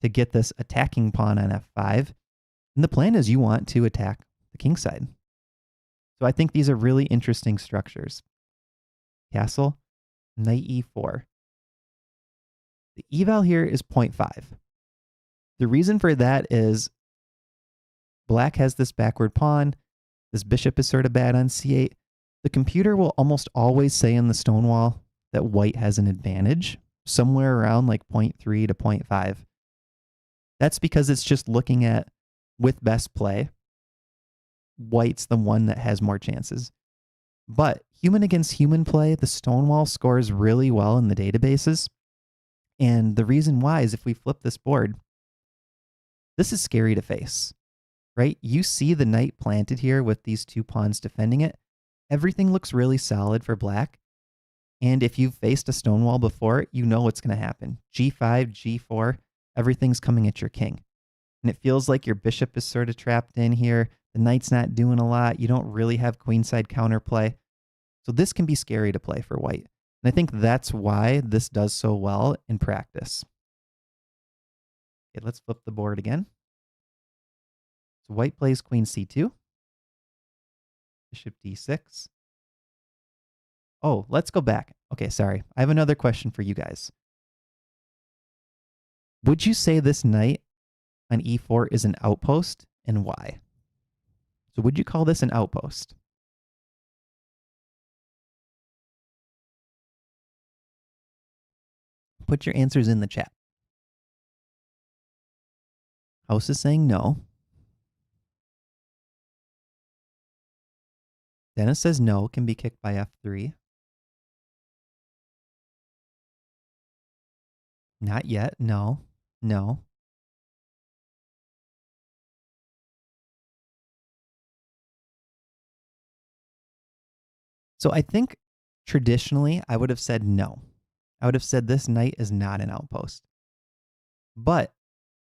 to get this attacking pawn on f5. And the plan is you want to attack the king side. So I think these are really interesting structures. Castle, knight e4. The eval here is 0.5. The reason for that is black has this backward pawn. This bishop is sort of bad on c8. The computer will almost always say in the stone wall that white has an advantage, somewhere around like 0.3 to 0.5. That's because it's just looking at, with best play, white's the one that has more chances. But human against human play, the stone wall scores really well in the databases. And the reason why is if we flip this board, this is scary to face, right? You see the knight planted here with these two pawns defending it. Everything looks really solid for black. And if you've faced a stone wall before, you know what's going to happen. G5, G4, everything's coming at your king. And it feels like your bishop is sort of trapped in here. The knight's not doing a lot. You don't really have queenside counterplay. So this can be scary to play for white. And I think that's why this does so well in practice. Okay, let's flip the board again. So white plays queen c2. Bishop d6. Oh, let's go back. Okay, sorry. I have another question for you guys. Would you say this knight on e4 is an outpost, and why? So would you call this an outpost? Put your answers in the chat. House is saying no. Dennis says no, can be kicked by f3. Not yet, no, no. So I think traditionally I would have said no. I would have said this knight is not an outpost. But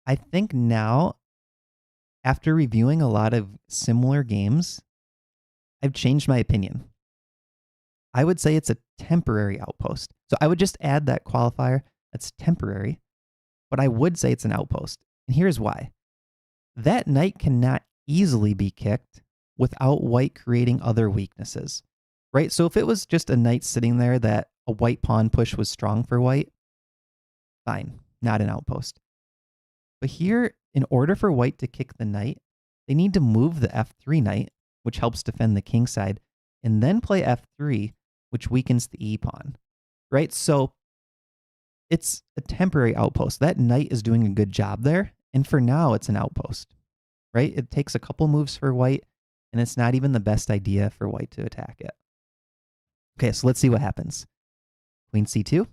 I think now, after reviewing a lot of similar games, I've changed my opinion. I would say it's a temporary outpost. So I would just add that qualifier. That's temporary. But I would say it's an outpost. And here's why. That knight cannot easily be kicked without white creating other weaknesses, right? So if it was just a knight sitting there that a white pawn push was strong for white, fine. not an outpost. But here, in order for white to kick the knight, they need to move the f3 knight, which helps defend the king side, and then play f3, which weakens the e pawn, right? So it's a temporary outpost. That knight is doing a good job there, and for now, it's an outpost, right? It takes a couple moves for white, and it's not even the best idea for white to attack it. Okay, so let's see what happens. Queen c2.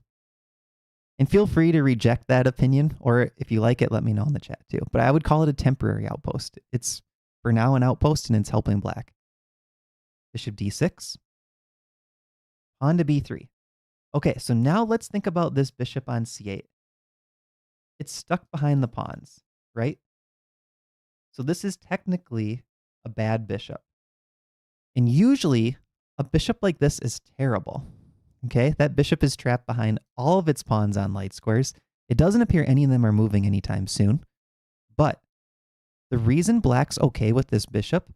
And feel free to reject that opinion, or if you like it, let me know in the chat too. But I would call it a temporary outpost. It's for now an outpost, and it's helping black. Bishop d6. Pawn to b3. Okay, so now let's think about this bishop on c8. It's stuck behind the pawns, right? So this is technically a bad bishop. And usually, a bishop like this is terrible. Okay, that bishop is trapped behind all of its pawns on light squares. It doesn't appear any of them are moving anytime soon. But the reason black's okay with this bishop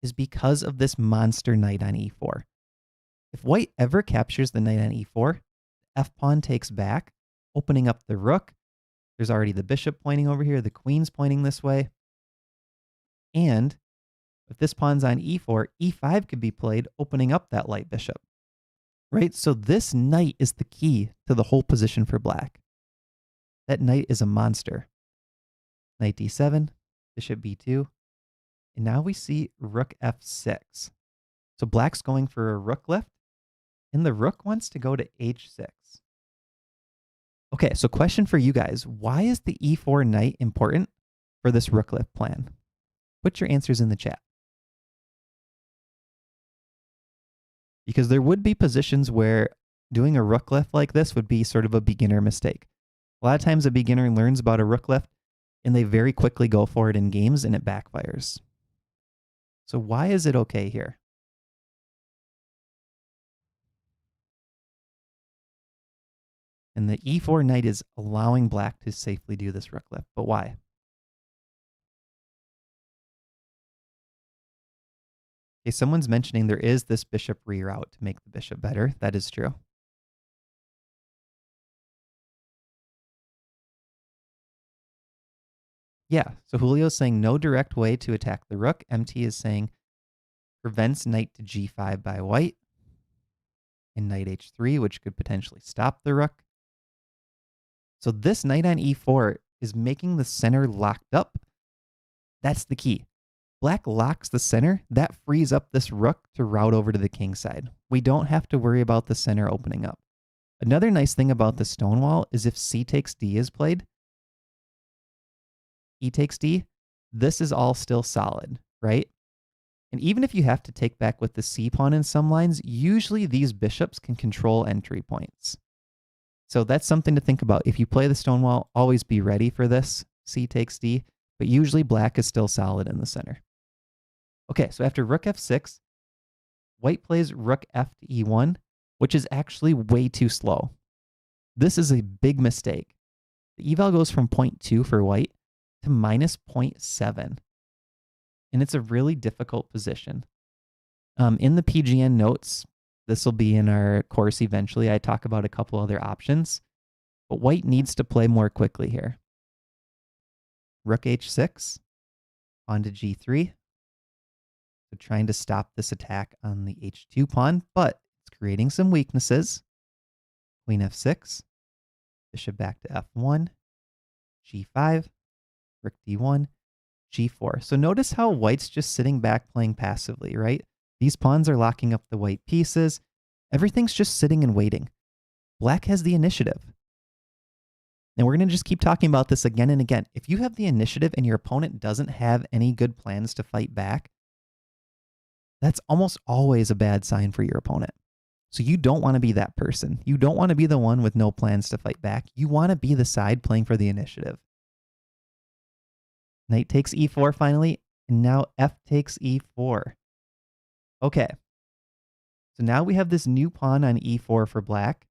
is because of this monster knight on e4. If white ever captures the knight on e4, f-pawn takes back, opening up the rook. There's already the bishop pointing over here. The queen's pointing this way. And if this pawn's on e4, e5 could be played, opening up that light bishop. Right? So this knight is the key to the whole position for black. That knight is a monster. Knight d7, bishop b2. And now we see rook f6. So black's going for a rook lift, and the rook wants to go to h6. Okay, so question for you guys. Why is the e4 knight important for this rook lift plan? Put your answers in the chat. Because there would be positions where doing a rook lift like this would be sort of a beginner mistake. A lot of times a beginner learns about a rook lift and they very quickly go for it in games and it backfires. So why is it okay here? And the e4 knight is allowing black to safely do this rook lift. But why? Okay, someone's mentioning there is this bishop reroute to make the bishop better. That is true. Yeah, so Julio's saying no direct way to attack the rook. MT is saying prevents knight to g5 by white. And knight h3, which could potentially stop the rook. So this knight on e4 is making the center locked up. That's the key. Black locks the center. That frees up this rook to route over to the king side. We don't have to worry about the center opening up. Another nice thing about the stonewall is if c takes d is played, e takes d, this is all still solid, right? And even if you have to take back with the c pawn in some lines, usually these bishops can control entry points. So that's something to think about. If you play the stonewall, always be ready for this. C takes d, but usually black is still solid in the center. Okay, so after rook f6, white plays rook f to e1, which is actually way too slow. This is a big mistake. The eval goes from 0.2 for white to minus 0.7. And it's a really difficult position. In the PGN notes, this will be in our course eventually. I talk about a couple other options, but white needs to play more quickly here. Rook h6, pawn to g3. So trying to stop this attack on the h2 pawn, but it's creating some weaknesses. Queen f6, bishop back to f1, g5, rook d1, g4. So notice how white's just sitting back playing passively, right? These pawns are locking up the white pieces. Everything's just sitting and waiting. Black has the initiative. And we're going to just keep talking about this again and again. If you have the initiative and your opponent doesn't have any good plans to fight back, that's almost always a bad sign for your opponent. So you don't want to be that person. You don't want to be the one with no plans to fight back. You want to be the side playing for the initiative. Knight takes e4 finally, and now f takes e4. Okay. So now we have this new pawn on e4 for black.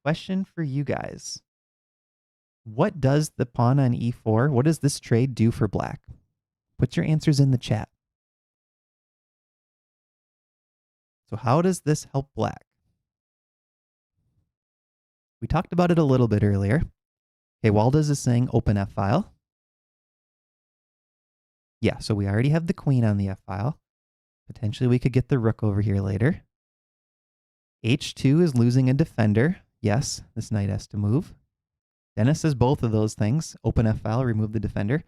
Question for you guys. What does the pawn on e4, what does this trade do for black? Put your answers in the chat. So how does this help black? We talked about it a little bit earlier. Okay, Waldes is saying open F file. Yeah, so we already have the queen on the F file. Potentially we could get the rook over here later. H2 is losing a defender. Yes, this knight has to move. Dennis says both of those things. Open F file, remove the defender.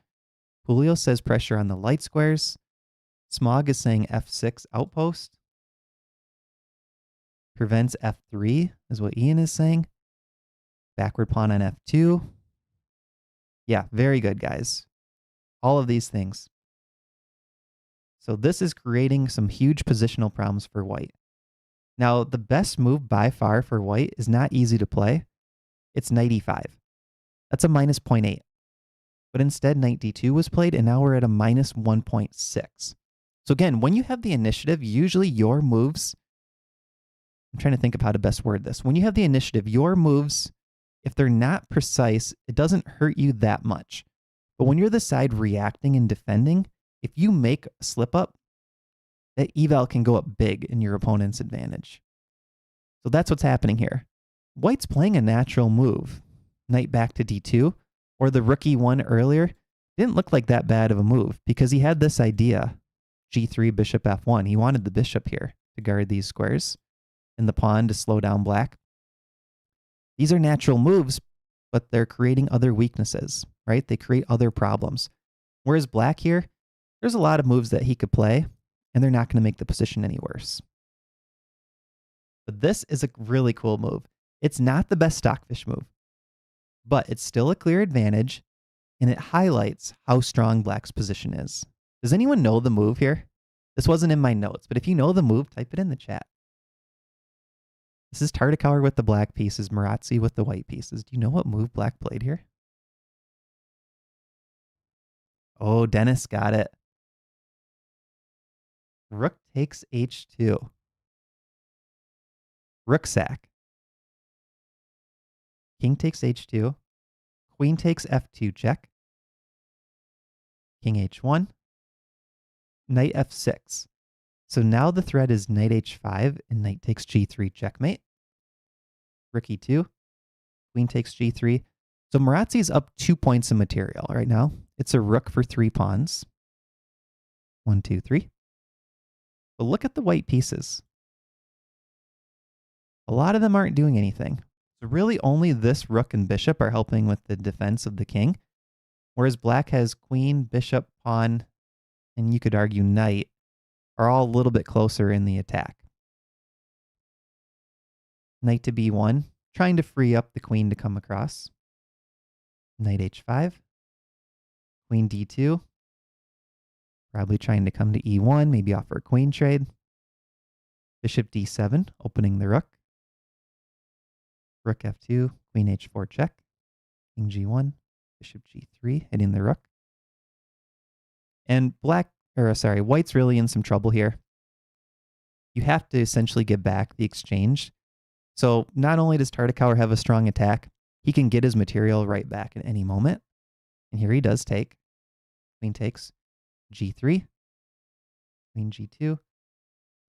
Julio says pressure on the light squares. Smog is saying F6 outpost. Prevents F3 is what Ian is saying. Backward pawn on F2. Yeah, very good, guys. All of these things. So this is creating some huge positional problems for white. Now, the best move by far for white is not easy to play. It's knight e5. That's a minus 0.8. But instead, knight d2 was played, and now we're at a minus 1.6. So again, when you have the initiative, usually your moves, I'm trying to think of how to best word this. When you have the initiative, your moves, if they're not precise, it doesn't hurt you that much. But when you're the side reacting and defending, if you make a slip up, that eval can go up big in your opponent's advantage. So that's what's happening here. White's playing a natural move. Knight back to d2, or the rook e1 earlier, didn't look like that bad of a move because he had this idea, g3, bishop f1. He wanted the bishop here to guard these squares and the pawn to slow down black. These are natural moves, but they're creating other weaknesses, right? They create other problems. Whereas black here, there's a lot of moves that he could play, and they're not going to make the position any worse. But this is a really cool move. It's not the best stockfish move, but it's still a clear advantage, and it highlights how strong black's position is. Does anyone know the move here? This wasn't in my notes, but if you know the move, type it in the chat. This is Tartakower with the black pieces, Maroczy with the white pieces. Do you know what move black played here? Oh, Dennis got it. Rook takes h2. Rook sack. King takes h2. Queen takes f2 check. King h1. Knight f6. So now the threat is knight h5 and knight takes g3 checkmate. Rook e2. Queen takes g3. So Maroczy's up 2 points of material right now. It's a rook for 3 pawns. 1, 2, 3. But look at the white pieces. A lot of them aren't doing anything. So really only this rook and bishop are helping with the defense of the king. Whereas black has queen, bishop, pawn, and you could argue knight are all a little bit closer in the attack. Knight to b1, trying to free up the queen to come across. Knight h5. Queen d2. Probably trying to come to e1, maybe offer a queen trade. Bishop d7, opening the rook. Rook f2, queen h4 check. King g1, bishop g3, hitting the rook. And white's really in some trouble here. You have to essentially get back the exchange. So not only does Tartakower have a strong attack, he can get his material right back at any moment. And here he does take. Queen takes g3, queen g2.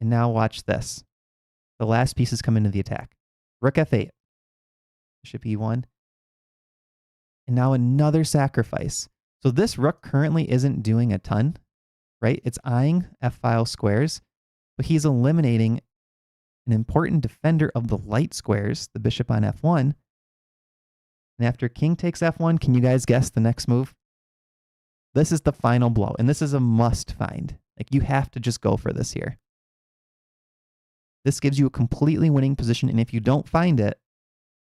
And now watch this. The last pieces come into the attack. Rook f8, bishop e1. And now another sacrifice. So this rook currently isn't doing a ton, right? It's eyeing f-file squares, but he's eliminating an important defender of the light squares, the bishop on f1. And after king takes f1, can you guys guess the next move? This is the final blow, and this is a must find. Like, you have to just go for this here. This gives you a completely winning position, and if you don't find it,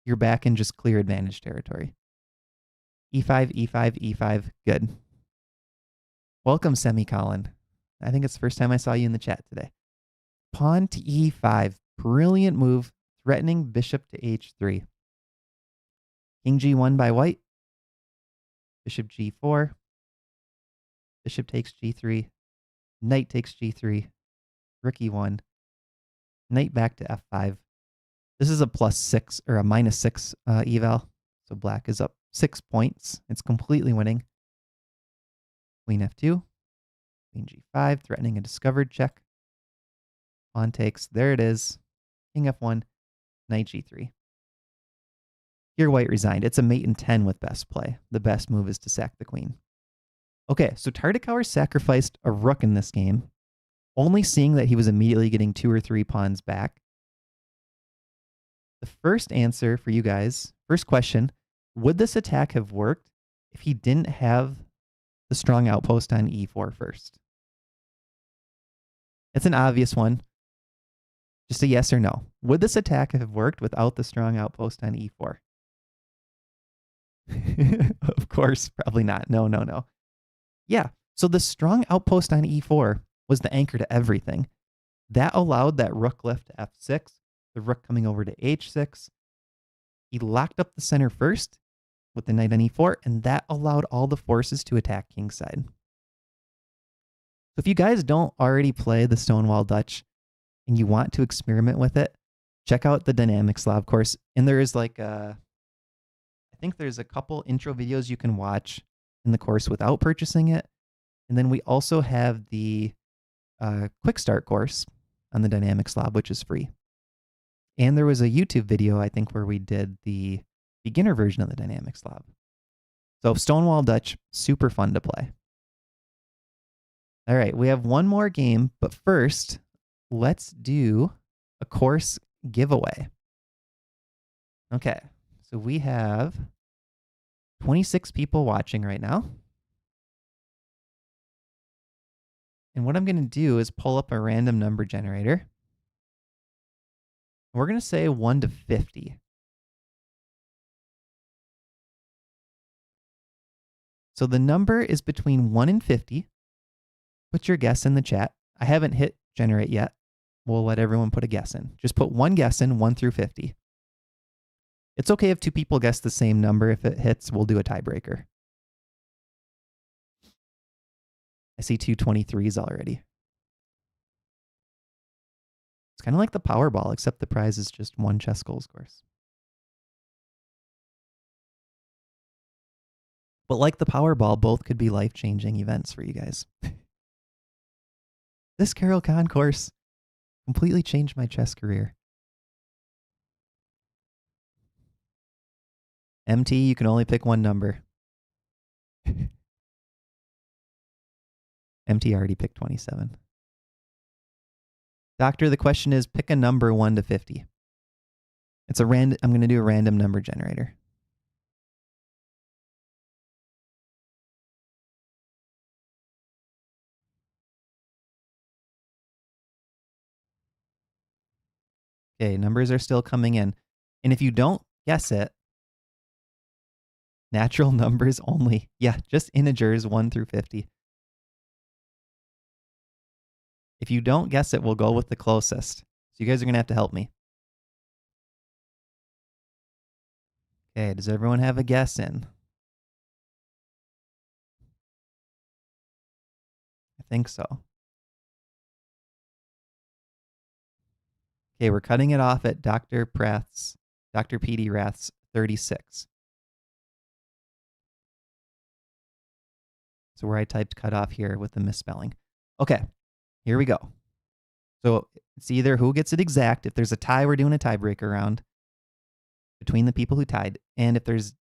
you're back in just clear advantage territory. e5, e5, e5, good. Welcome, Semicolon. I think it's the first time I saw you in the chat today. Pawn to e5, brilliant move, threatening bishop to h3. King g1 by white. Bishop g4. Bishop takes g3. Knight takes g3. Rook e1. Knight back to f5. This is a +6 or a -6 eval. So black is up 6 points. It's completely winning. Queen f2. Queen g5, threatening a discovered check. Pawn takes. There it is. King f1. Knight g3. Here, white resigned. It's a mate in 10 with best play. The best move is to sack the queen. Okay, so Tartakower sacrificed a rook in this game, only seeing that he was immediately getting 2 or 3 pawns back. The first answer for you guys, first question, would this attack have worked if he didn't have the strong outpost on e4 first? It's an obvious one. Just a yes or no. Would this attack have worked without the strong outpost on e4? Of course, probably not. No, no, no. Yeah, so the strong outpost on e4 was the anchor to everything. That allowed that rook left to f6, the rook coming over to h6. He locked up the center first with the knight on e4, and that allowed all the forces to attack kingside. So if you guys don't already play the Stonewall Dutch and you want to experiment with it, check out the Dynamic Slav course. And there is like I think there's a couple intro videos you can watch in the course without purchasing it. And then we also have the Quick Start course on the Dynamic Slav, which is free. And there was a YouTube video, I think, where we did the beginner version of the Dynamic Slav. So Stonewall Dutch, super fun to play. All right, we have one more game, but first, let's do a course giveaway. Okay, so we have 26 people watching right now. And what I'm going to do is pull up a random number generator. We're going to say 1 to 50. So the number is between 1 and 50. Put your guess in the chat. I haven't hit generate yet. We'll let everyone put a guess in. Just put one guess in, 1 through 50. It's okay if 2 people guess the same number. If it hits, we'll do a tiebreaker. I see 2 23s already. It's kind of like the Powerball, except the prize is just one ChessGoals course. But like the Powerball, both could be life-changing events for you guys. This Caro-Kann course completely changed my chess career. MT, you can only pick one number. MT already picked 27. Doctor, the question is pick a number 1 to 50. It's a random. I'm going to do a random number generator. Okay, numbers are still coming in. And if you don't guess it, natural numbers only. Yeah, just integers 1 through 50. If you don't guess it, we'll go with the closest. So you guys are going to have to help me. Okay, does everyone have a guess in? I think so. Okay, we're cutting it off at Dr. PD Rath's 36. So where I typed cut off here with the misspelling. Okay, here we go. So it's either who gets it exact. If there's a tie, we're doing a tiebreaker round between the people who tied. And if there's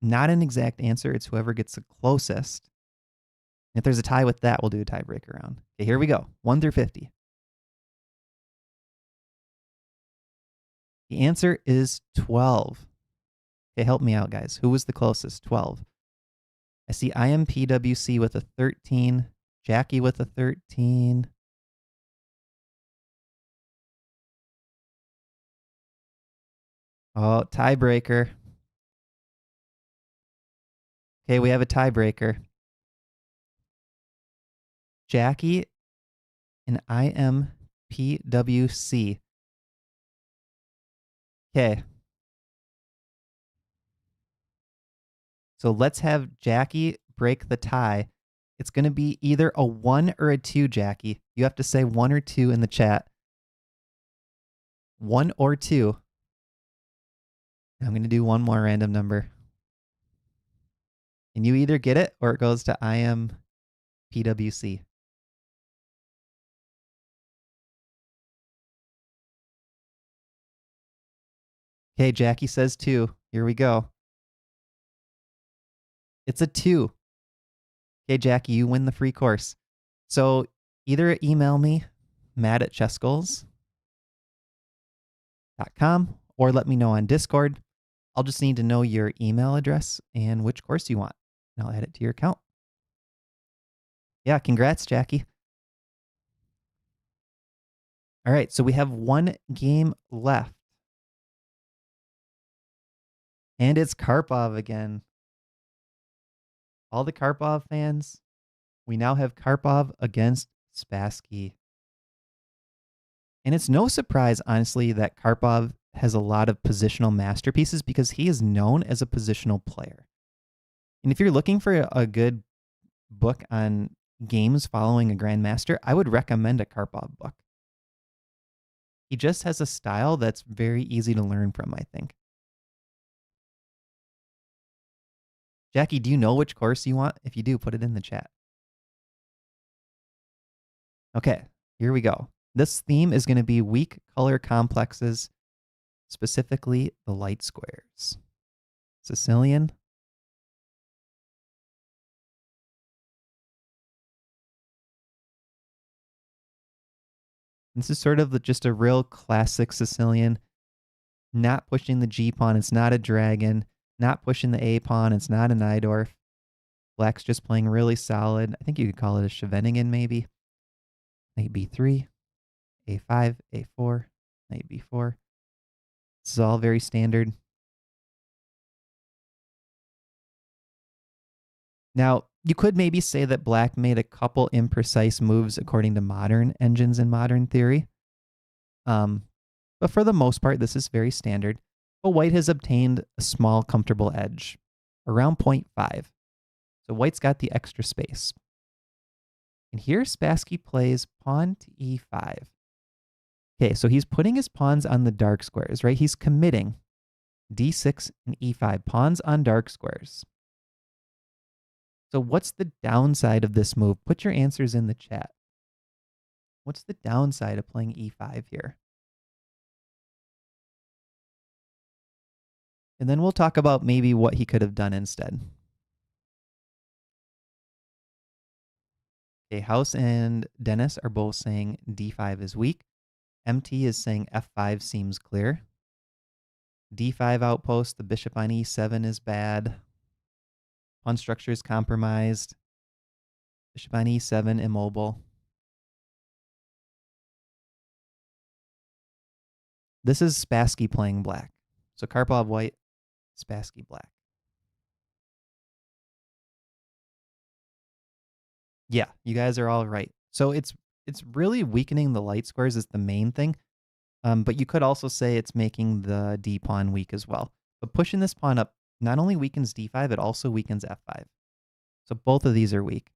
not an exact answer, it's whoever gets the closest. And if there's a tie with that, we'll do a tiebreaker round. Okay, here we go. 1 through 50. The answer is 12. Okay, help me out, guys. Who was the closest? 12. I see IMPWC with a 13. Jackie with a 13. Oh, tiebreaker. Okay, we have a tiebreaker. Jackie and IMPWC. Okay. So let's have Jackie break the tie. It's going to be either a 1 or a 2, Jackie. You have to say 1 or 2 in the chat. 1 or 2. I'm going to do one more random number. And you either get it or it goes to IMPWC. Okay, Jackie says 2. Here we go. It's a 2. Okay, Jackie, you win the free course. So either email me, matt@chessgoals.com, or let me know on Discord. I'll just need to know your email address and which course you want, and I'll add it to your account. Yeah, congrats, Jackie. All right, so we have one game left. And it's Karpov again. All the Karpov fans, we now have Karpov against Spassky. And it's no surprise, honestly, that Karpov has a lot of positional masterpieces because he is known as a positional player. And if you're looking for a good book on games following a grandmaster, I would recommend a Karpov book. He just has a style that's very easy to learn from, I think. Jackie, do you know which course you want? If you do, put it in the chat. Okay, here we go. This theme is going to be weak color complexes, specifically the light squares. Sicilian. This is sort of just a real classic Sicilian. Not pushing the G pawn, it's not a dragon. Not pushing the A pawn, it's not an Eidorf. Black's just playing really solid. I think you could call it a Scheveningen maybe. Knight B3, A5, A4, Knight B4. This is all very standard. Now, you could maybe say that Black made a couple imprecise moves according to modern engines and modern theory. But for the most part, this is very standard. But White has obtained a small, comfortable edge, around 0.5. So White's got the extra space. And here Spassky plays pawn to E5. Okay, so he's putting his pawns on the dark squares, right? He's committing D6 and E5, pawns on dark squares. So what's the downside of this move? Put your answers in the chat. What's the downside of playing E5 here? And then we'll talk about maybe what he could have done instead. Okay, House and Dennis are both saying D5 is weak. MT is saying F5 seems clear. D5 outpost, the bishop on E7 is bad. Pawn structure is compromised. Bishop on E7, immobile. This is Spassky playing black. So Karpov white, Spassky black. Yeah, you guys are all right. So it's really weakening the light squares is the main thing. But you could also say it's making the D pawn weak as well. But pushing this pawn up not only weakens D5, it also weakens F5. So both of these are weak.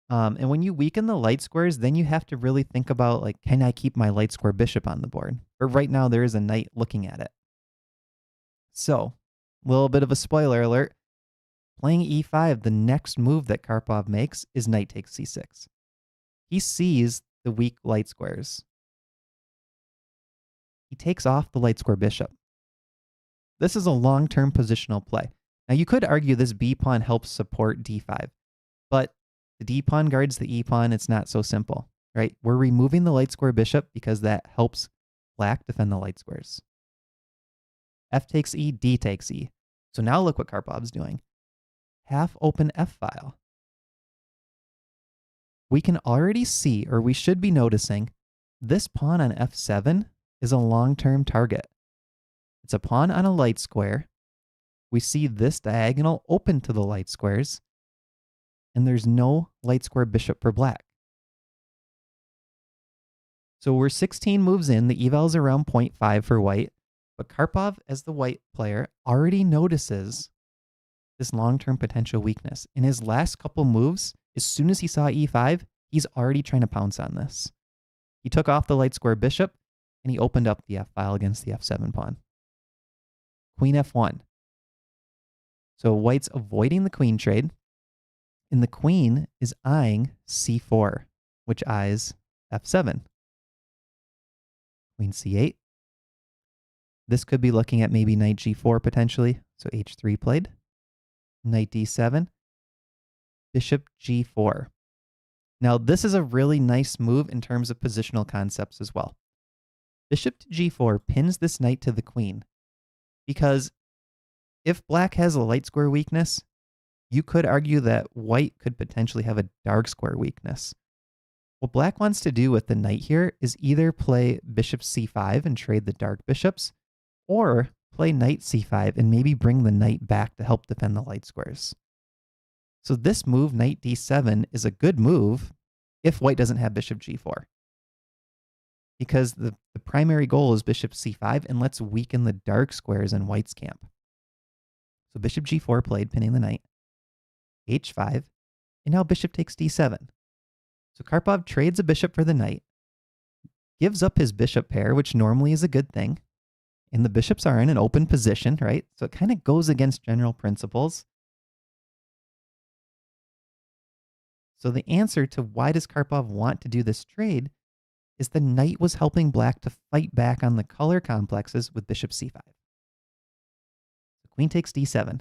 And when you weaken the light squares, then you have to really think about, like, can I keep my light square bishop on the board? But right now there is a knight looking at it. So, a little bit of a spoiler alert. Playing E5, the next move that Karpov makes is knight takes C6. He sees the weak light squares. He takes off the light square bishop. This is a long-term positional play. Now, you could argue this B pawn helps support D5, but the D pawn guards the E pawn. It's not so simple, right? We're removing the light square bishop because that helps Black defend the light squares. F takes E, D takes E. So now look what Karpov's doing. Half open F file. We can already see, or we should be noticing, this pawn on F7 is a long-term target. It's a pawn on a light square. We see this diagonal open to the light squares, and there's no light square bishop for Black. So we're 16 moves in. The eval is around 0.5 for White, but Karpov, as the White player, already notices this long-term potential weakness. In his last couple moves, as soon as he saw E5, he's already trying to pounce on this. He took off the light square bishop, and he opened up the F file against the F7 pawn. Queen F1. So White's avoiding the queen trade, and the queen is eyeing C4, which eyes F7. Queen C8. This could be looking at maybe knight g4 potentially. So h3 played. Knight d7. Bishop g4. Now, this is a really nice move in terms of positional concepts as well. Bishop to g4 pins this knight to the queen, because if black has a light square weakness, you could argue that white could potentially have a dark square weakness. What black wants to do with the knight here is either play bishop c5 and trade the dark bishops, or play knight c5 and maybe bring the knight back to help defend the light squares. So this move, knight d7, is a good move if white doesn't have bishop g4. Because the primary goal is bishop c5, and let's weaken the dark squares in white's camp. So bishop g4 played, pinning the knight. h5, and now bishop takes d7. So Karpov trades a bishop for the knight, gives up his bishop pair, which normally is a good thing, and the bishops are in an open position, right? So it kind of goes against general principles. So the answer to why does Karpov want to do this trade is the knight was helping black to fight back on the color complexes with bishop c5. So queen takes d7.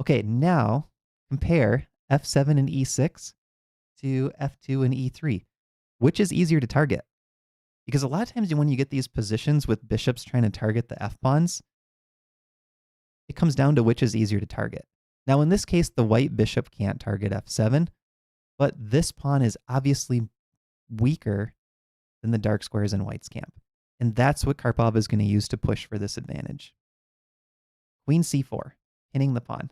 Okay, now compare f7 and e6 to f2 and e3. Which is easier to target? Because a lot of times when you get these positions with bishops trying to target the f-pawns, it comes down to which is easier to target. Now in this case, the white bishop can't target f7, but this pawn is obviously weaker than the dark squares in white's camp. And that's what Karpov is going to use to push for this advantage. Queen c4, pinning the pawn.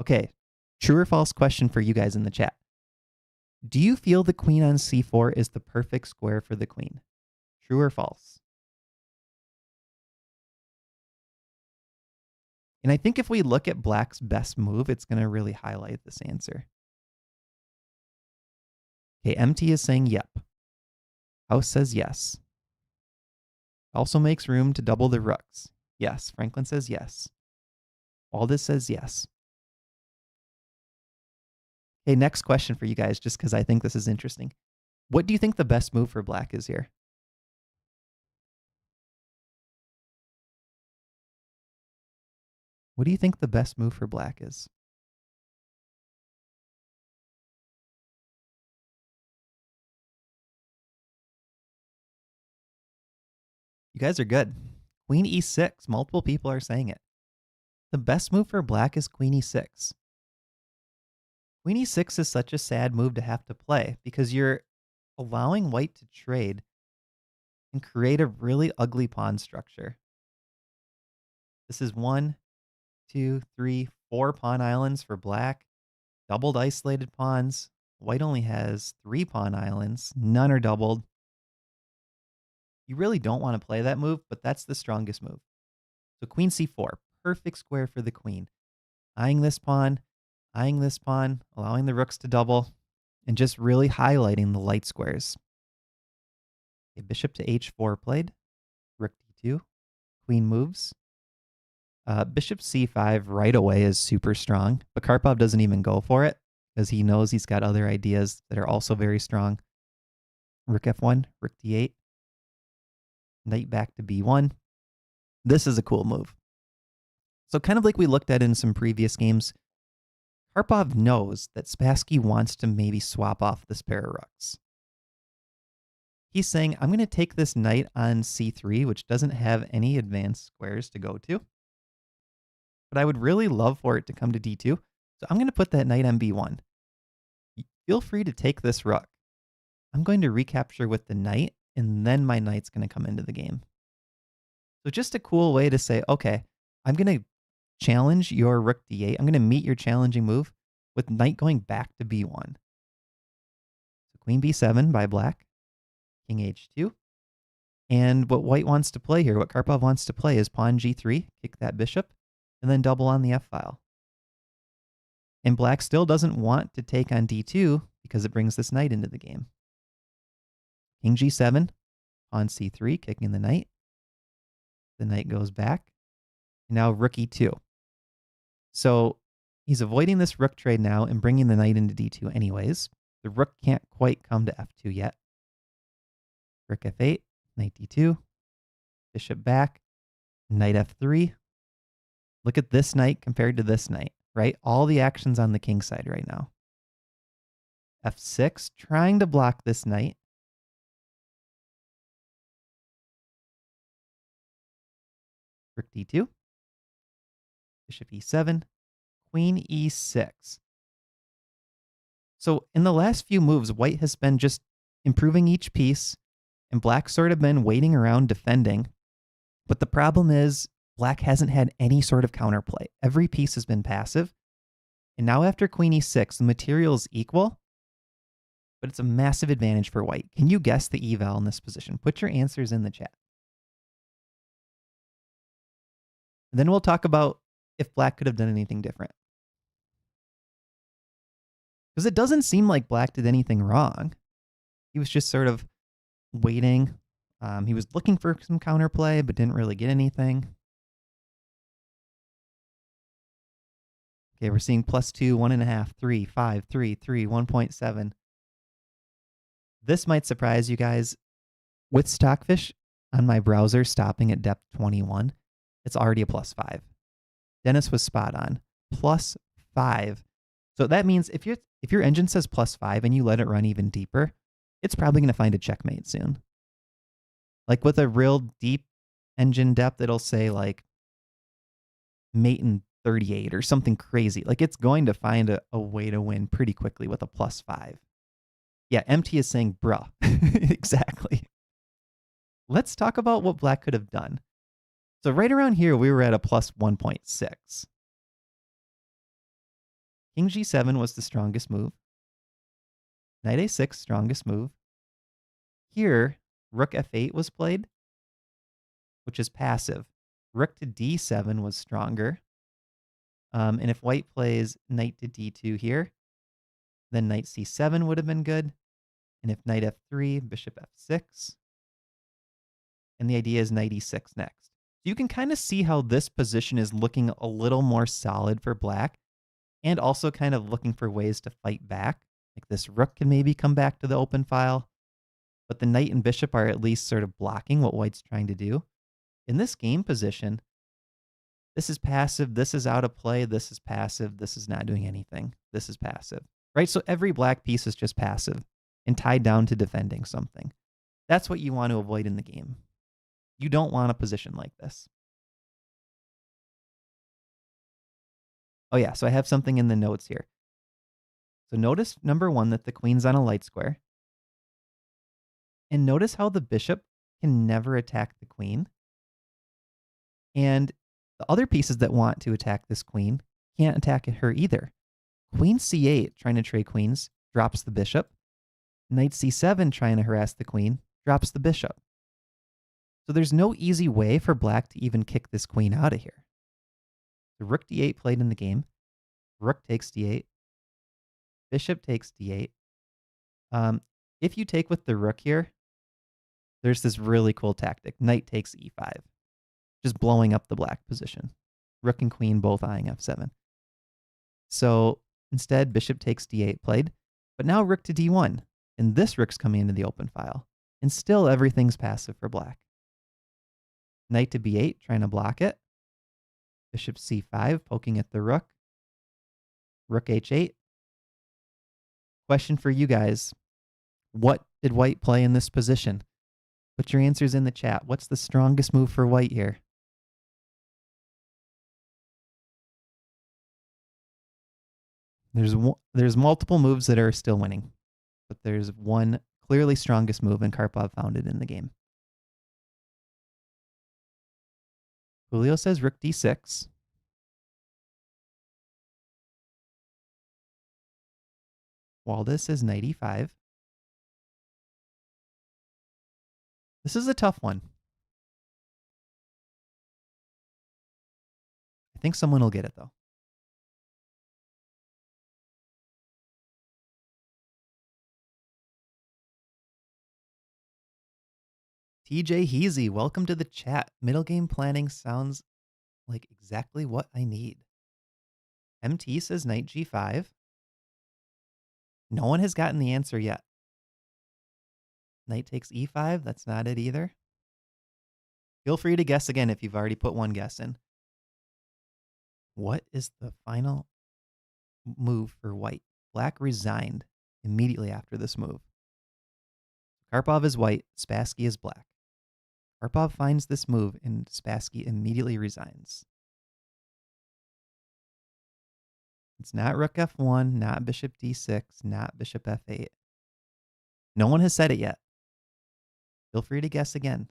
Okay, true or false question for you guys in the chat. Do you feel the queen on c4 is the perfect square for the queen? True or false? And I think if we look at black's best move, it's going to really highlight this answer. Okay, MT is saying yep. House says yes. Also makes room to double the rooks. Yes. Franklin says yes. Aldous says yes. Okay, next question for you guys, just because I think this is interesting. What do you think the best move for black is here? What do you think the best move for black is? You guys are good. Queen e6. Multiple people are saying it. The best move for black is queen e6. Queen e6 is such a sad move to have to play because you're allowing white to trade and create a really ugly pawn structure. This is 1, 2, 3, 4 pawn islands for black. Doubled isolated pawns. White only has 3 pawn islands. None are doubled. You really don't want to play that move, but that's the strongest move. So queen c4, perfect square for the queen. Eyeing this pawn, allowing the rooks to double, and just really highlighting the light squares. Okay, bishop to h4 played. Rook d2. Queen moves. Bishop c5 right away is super strong, but Karpov doesn't even go for it because he knows he's got other ideas that are also very strong. Rook f1, rook d8. Knight back to b1. This is a cool move. So kind of like we looked at in some previous games, Karpov knows that Spassky wants to maybe swap off this pair of rooks. He's saying, I'm going to take this knight on c3, which doesn't have any advanced squares to go to. But I would really love for it to come to d2. So I'm going to put that knight on b1. Feel free to take this rook. I'm going to recapture with the knight, and then my knight's going to come into the game. So just a cool way to say, okay, I'm going to challenge your rook d8. I'm going to meet your challenging move with knight going back to b1. So queen b7 by black, king h2. And what white wants to play here, what Karpov wants to play is pawn g3, kick that bishop, and then double on the f-file. And black still doesn't want to take on d2 because it brings this knight into the game. King g7, pawn c3, kicking the knight. The knight goes back. Now rook e2. So he's avoiding this rook trade now and bringing the knight into d2 anyways. The rook can't quite come to f2 yet. Rook f8, knight d2, bishop back, knight f3. Look at this knight compared to this knight, right? All the action's on the king side right now. f6, trying to block this knight. Rook d2, bishop e7, queen e6. So in the last few moves, white has been just improving each piece, and black's sort of been waiting around defending. But the problem is black hasn't had any sort of counterplay. Every piece has been passive. And now after queen e6, the material is equal, but it's a massive advantage for white. Can you guess the eval in this position? Put your answers in the chat. And then we'll talk about if black could have done anything different. Because it doesn't seem like black did anything wrong. He was just sort of waiting. He was looking for some counterplay, but didn't really get anything. Okay, we're seeing +2, 1.5, 3, 5, 3, 3, 1.7. This might surprise you guys. With Stockfish on my browser stopping at depth 21, it's already a +5. Dennis was spot on. +5. So that means if your engine says +5 and you let it run even deeper, it's probably going to find a checkmate soon. Like with a real deep engine depth, it'll say like mate in 38 or something crazy. Like it's going to find a way to win pretty quickly with a +5. Yeah, MT is saying bruh. Exactly. Let's talk about what black could have done. So right around here, we were at a +1.6. King g7 was the strongest move. Knight a6, strongest move. Here, rook f8 was played, which is passive. Rook to d7 was stronger. And if white plays knight to d2 here, then knight c7 would have been good. And if knight f3, bishop f6. And the idea is knight e6 next. So you can kind of see how this position is looking a little more solid for black, and also kind of looking for ways to fight back. Like this rook can maybe come back to the open file, but the knight and bishop are at least sort of blocking what white's trying to do. In this game position, this is passive, this is out of play, this is passive, this is not doing anything, this is passive, right? So every black piece is just passive and tied down to defending something. That's what you want to avoid in the game. You don't want a position like this. Oh yeah, so I have something in the notes here. So notice, number one, that the queen's on a light square. And notice how the bishop can never attack the queen. And the other pieces that want to attack this queen can't attack her either. Queen c8, trying to trade queens, drops the bishop. Knight c7, trying to harass the queen, drops the bishop. So there's no easy way for black to even kick this queen out of here. The rook d8 played in the game. Rook takes d8. Bishop takes d8. If you take with the rook here, there's this really cool tactic. Knight takes e5. Just blowing up the black position. Rook and queen both eyeing f7. So instead, bishop takes d8 played. But now rook to d1. And this rook's coming into the open file. And still everything's passive for black. Knight to b8, trying to block it. Bishop c5, poking at the rook. Rook h8. Question for you guys. What did white play in this position? Put your answers in the chat. What's the strongest move for white here? There's multiple moves that are still winning, but there's one clearly strongest move, and Karpov found it in the game. Julio says rook d6. Walda says knight e5. This is a tough one. I think someone will get it, though. TJ Heasy, welcome to the chat. Middle game planning sounds like exactly what I need. MT says knight g5. No one has gotten the answer yet. Knight takes e5. That's not it either. Feel free to guess again if you've already put one guess in. What is the final move for white? Black resigned immediately after this move. Karpov is white. Spassky is black. Karpov finds this move and Spassky immediately resigns. It's not rook f1, not bishop d6, not bishop f8. No one has said it yet. Feel free to guess again.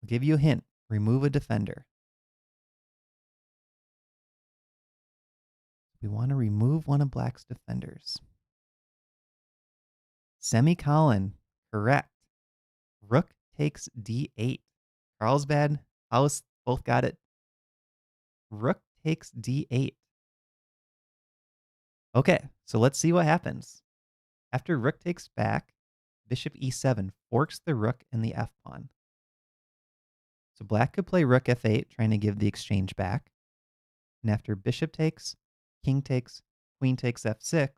I'll give you a hint. Remove a defender. We want to remove one of black's defenders. Semicolon. Correct. Rook takes d8. Carlsbad, House, both got it. Rook takes d8. Okay, so let's see what happens. After rook takes back, bishop e7 forks the rook and the f pawn. So black could play rook f8, trying to give the exchange back. And after bishop takes, king takes, queen takes f6,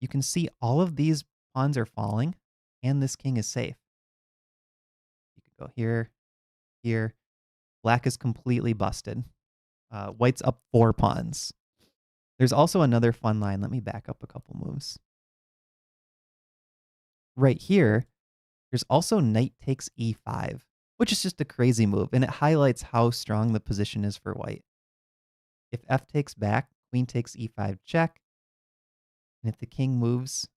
you can see all of these pawns are falling, and this king is safe. You could go here, here. Black is completely busted. White's up 4 pawns. There's also another fun line. Let me back up a couple moves. Right here, there's also knight takes e5, which is just a crazy move, and it highlights how strong the position is for white. If f takes back, queen takes e5 check, and if the king moves,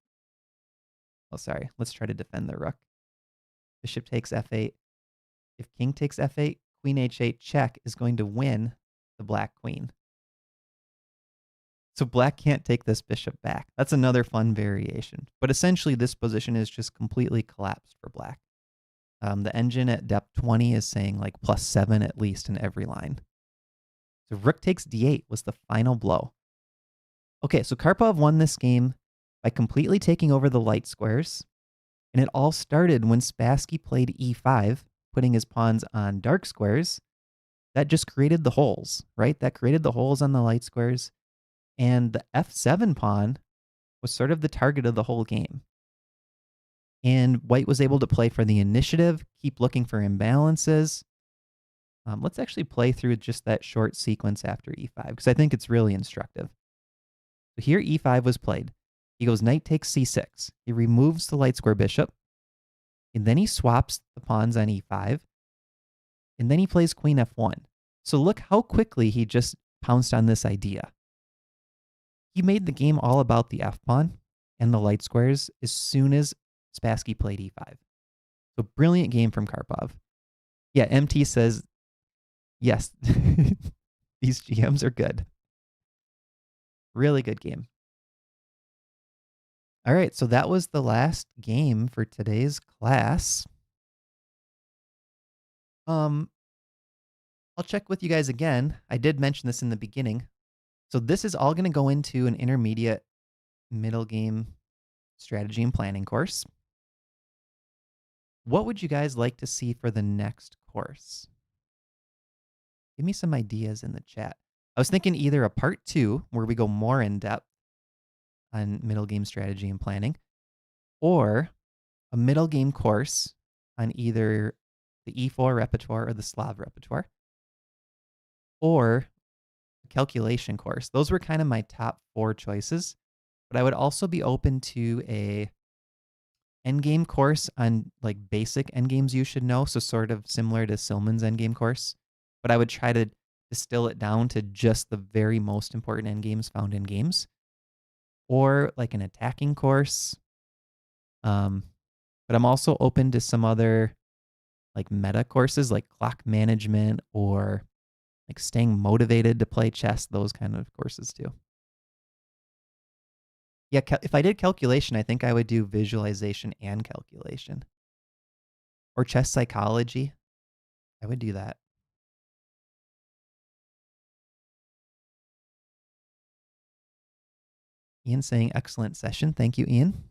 oh, sorry, let's try to defend the rook. Bishop takes f8. If king takes f8, queen h8 check is going to win the black queen. So black can't take this bishop back. That's another fun variation. But essentially, this position is just completely collapsed for black. The engine at depth 20 is saying like +7 at least in every line. So rook takes d8 was the final blow. Okay, so Karpov won this game by completely taking over the light squares. And it all started when Spassky played e5, putting his pawns on dark squares. That just created the holes, right? That created the holes on the light squares. And the f7 pawn was sort of the target of the whole game. And white was able to play for the initiative, keep looking for imbalances. Let's actually play through just that short sequence after e5, because I think it's really instructive. So here e5 was played. He goes knight takes c6. He removes the light square bishop. And then he swaps the pawns on e5. And then he plays queen f1. So look how quickly he just pounced on this idea. He made the game all about the f-pawn and the light squares as soon as Spassky played e5. So brilliant game from Karpov. Yeah, MT says, yes, these GMs are good. Really good game. All right, so that was the last game for today's class. I'll check with you guys again. I did mention this in the beginning. So this is all going to go into an intermediate middle game strategy and planning course. What would you guys like to see for the next course? Give me some ideas in the chat. I was thinking either a part 2 where we go more in depth on middle game strategy and planning, or a middle game course on either the E4 repertoire or the Slav repertoire, or a calculation course. Those were kind of my top 4 choices, but I would also be open to a endgame course on like basic endgames you should know, so sort of similar to Silman's endgame course, but I would try to distill it down to just the very most important endgames found in games, or like an attacking course. But I'm also open to some other like meta courses like clock management or like staying motivated to play chess, those kind of courses too. Yeah, if I did calculation, I think I would do visualization and calculation. Or chess psychology. I would do that. Ian saying excellent session. Thank you, Ian.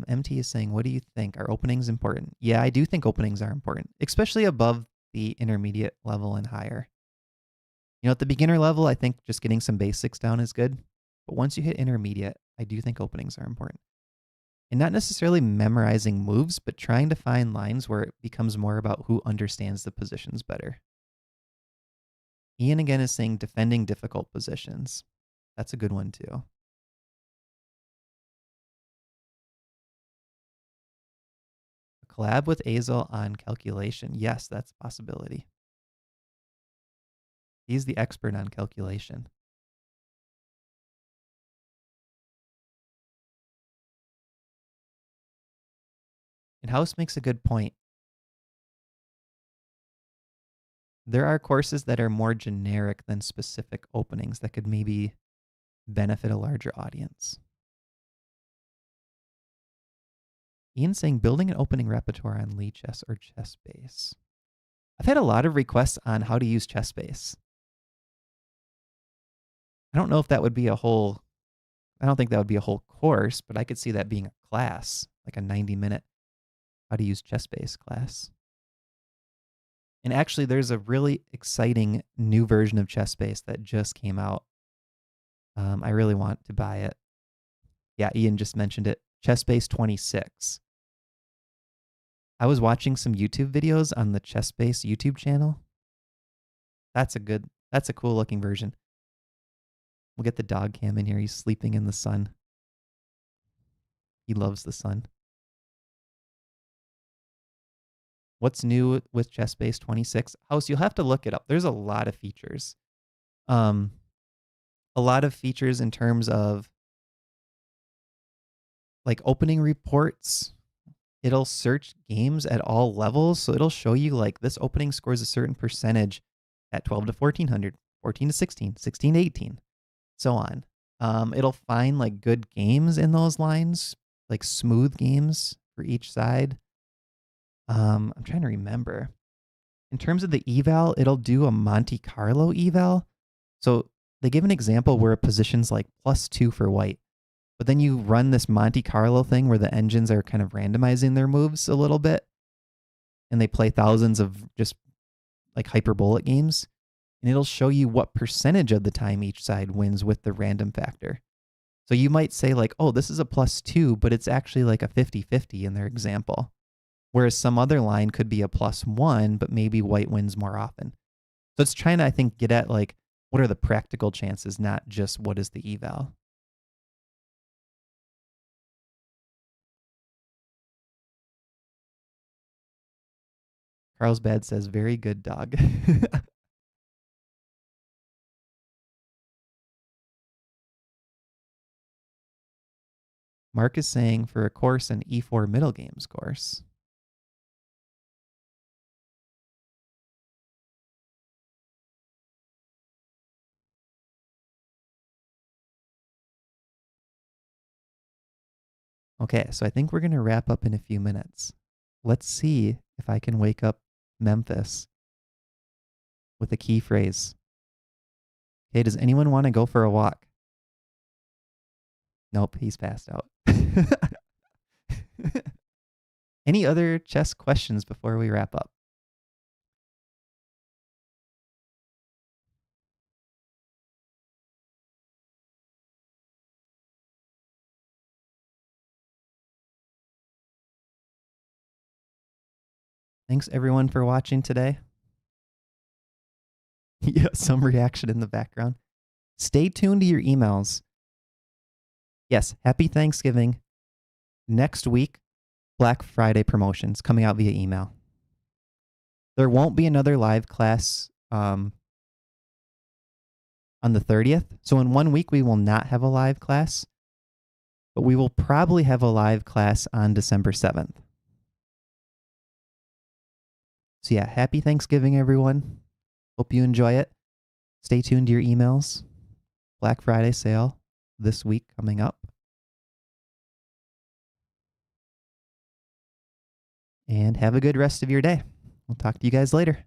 MT is saying, what do you think? Are openings important? Yeah, I do think openings are important, especially above the intermediate level and higher. At the beginner level, I think just getting some basics down is good. But once you hit intermediate, I do think openings are important. And not necessarily memorizing moves, but trying to find lines where it becomes more about who understands the positions better. Ian again is saying defending difficult positions. That's a good one too. A collab with Azel on calculation. Yes, that's a possibility. He's the expert on calculation. And House makes a good point. There are courses that are more generic than specific openings that could maybe benefit a larger audience. Ian saying building an opening repertoire on Lee Chess or ChessBase. I've had a lot of requests on how to use ChessBase. I don't know if that would be I don't think that would be a whole course, but I could see that being a class, like a 90-minute how to use ChessBase class. And actually, there's a really exciting new version of ChessBase that just came out. I really want to buy it. Yeah, Ian just mentioned it. ChessBase 26. I was watching some YouTube videos on the ChessBase YouTube channel. That's a cool looking version. We'll get the dog cam in here. He's sleeping in the sun. He loves the sun. What's new with ChessBase 26? House, you'll have to look it up. There's a lot of features. A lot of features in terms of like opening reports. It'll search games at all levels. So it'll show you like this opening scores a certain percentage at 12 to 1400, 14 to 16, 16 to 18, so on. It'll find like good games in those lines, like smooth games for each side. I'm trying to remember. In terms of the eval, it'll do a Monte Carlo eval. So they give an example where a position's like +2 for white. But then you run this Monte Carlo thing where the engines are kind of randomizing their moves a little bit. And they play thousands of just like hyperbolic games. And it'll show you what percentage of the time each side wins with the random factor. So you might say like, oh, this is a +2, but it's actually like a 50-50 in their example. Whereas some other line could be a +1, but maybe white wins more often. So it's trying to, I think, get at like, what are the practical chances, not just what is the eval. Carlsbad says, very good dog. Mark is saying for a course, an E4 middle games course. Okay, so I think we're going to wrap up in a few minutes. Let's see if I can wake up Memphis with a key phrase. Okay, does anyone want to go for a walk? Nope, he's passed out. Any other chess questions before we wrap up? Thanks everyone for watching today. Yeah, some reaction in the background. Stay tuned to your emails. Yes, happy Thanksgiving. Next week, Black Friday promotions coming out via email. There won't be another live class on the 30th. So in 1 week, we will not have a live class, but we will probably have a live class on December 7th. So yeah, happy Thanksgiving, everyone. Hope you enjoy it. Stay tuned to your emails. Black Friday sale this week coming up. And have a good rest of your day. We'll talk to you guys later.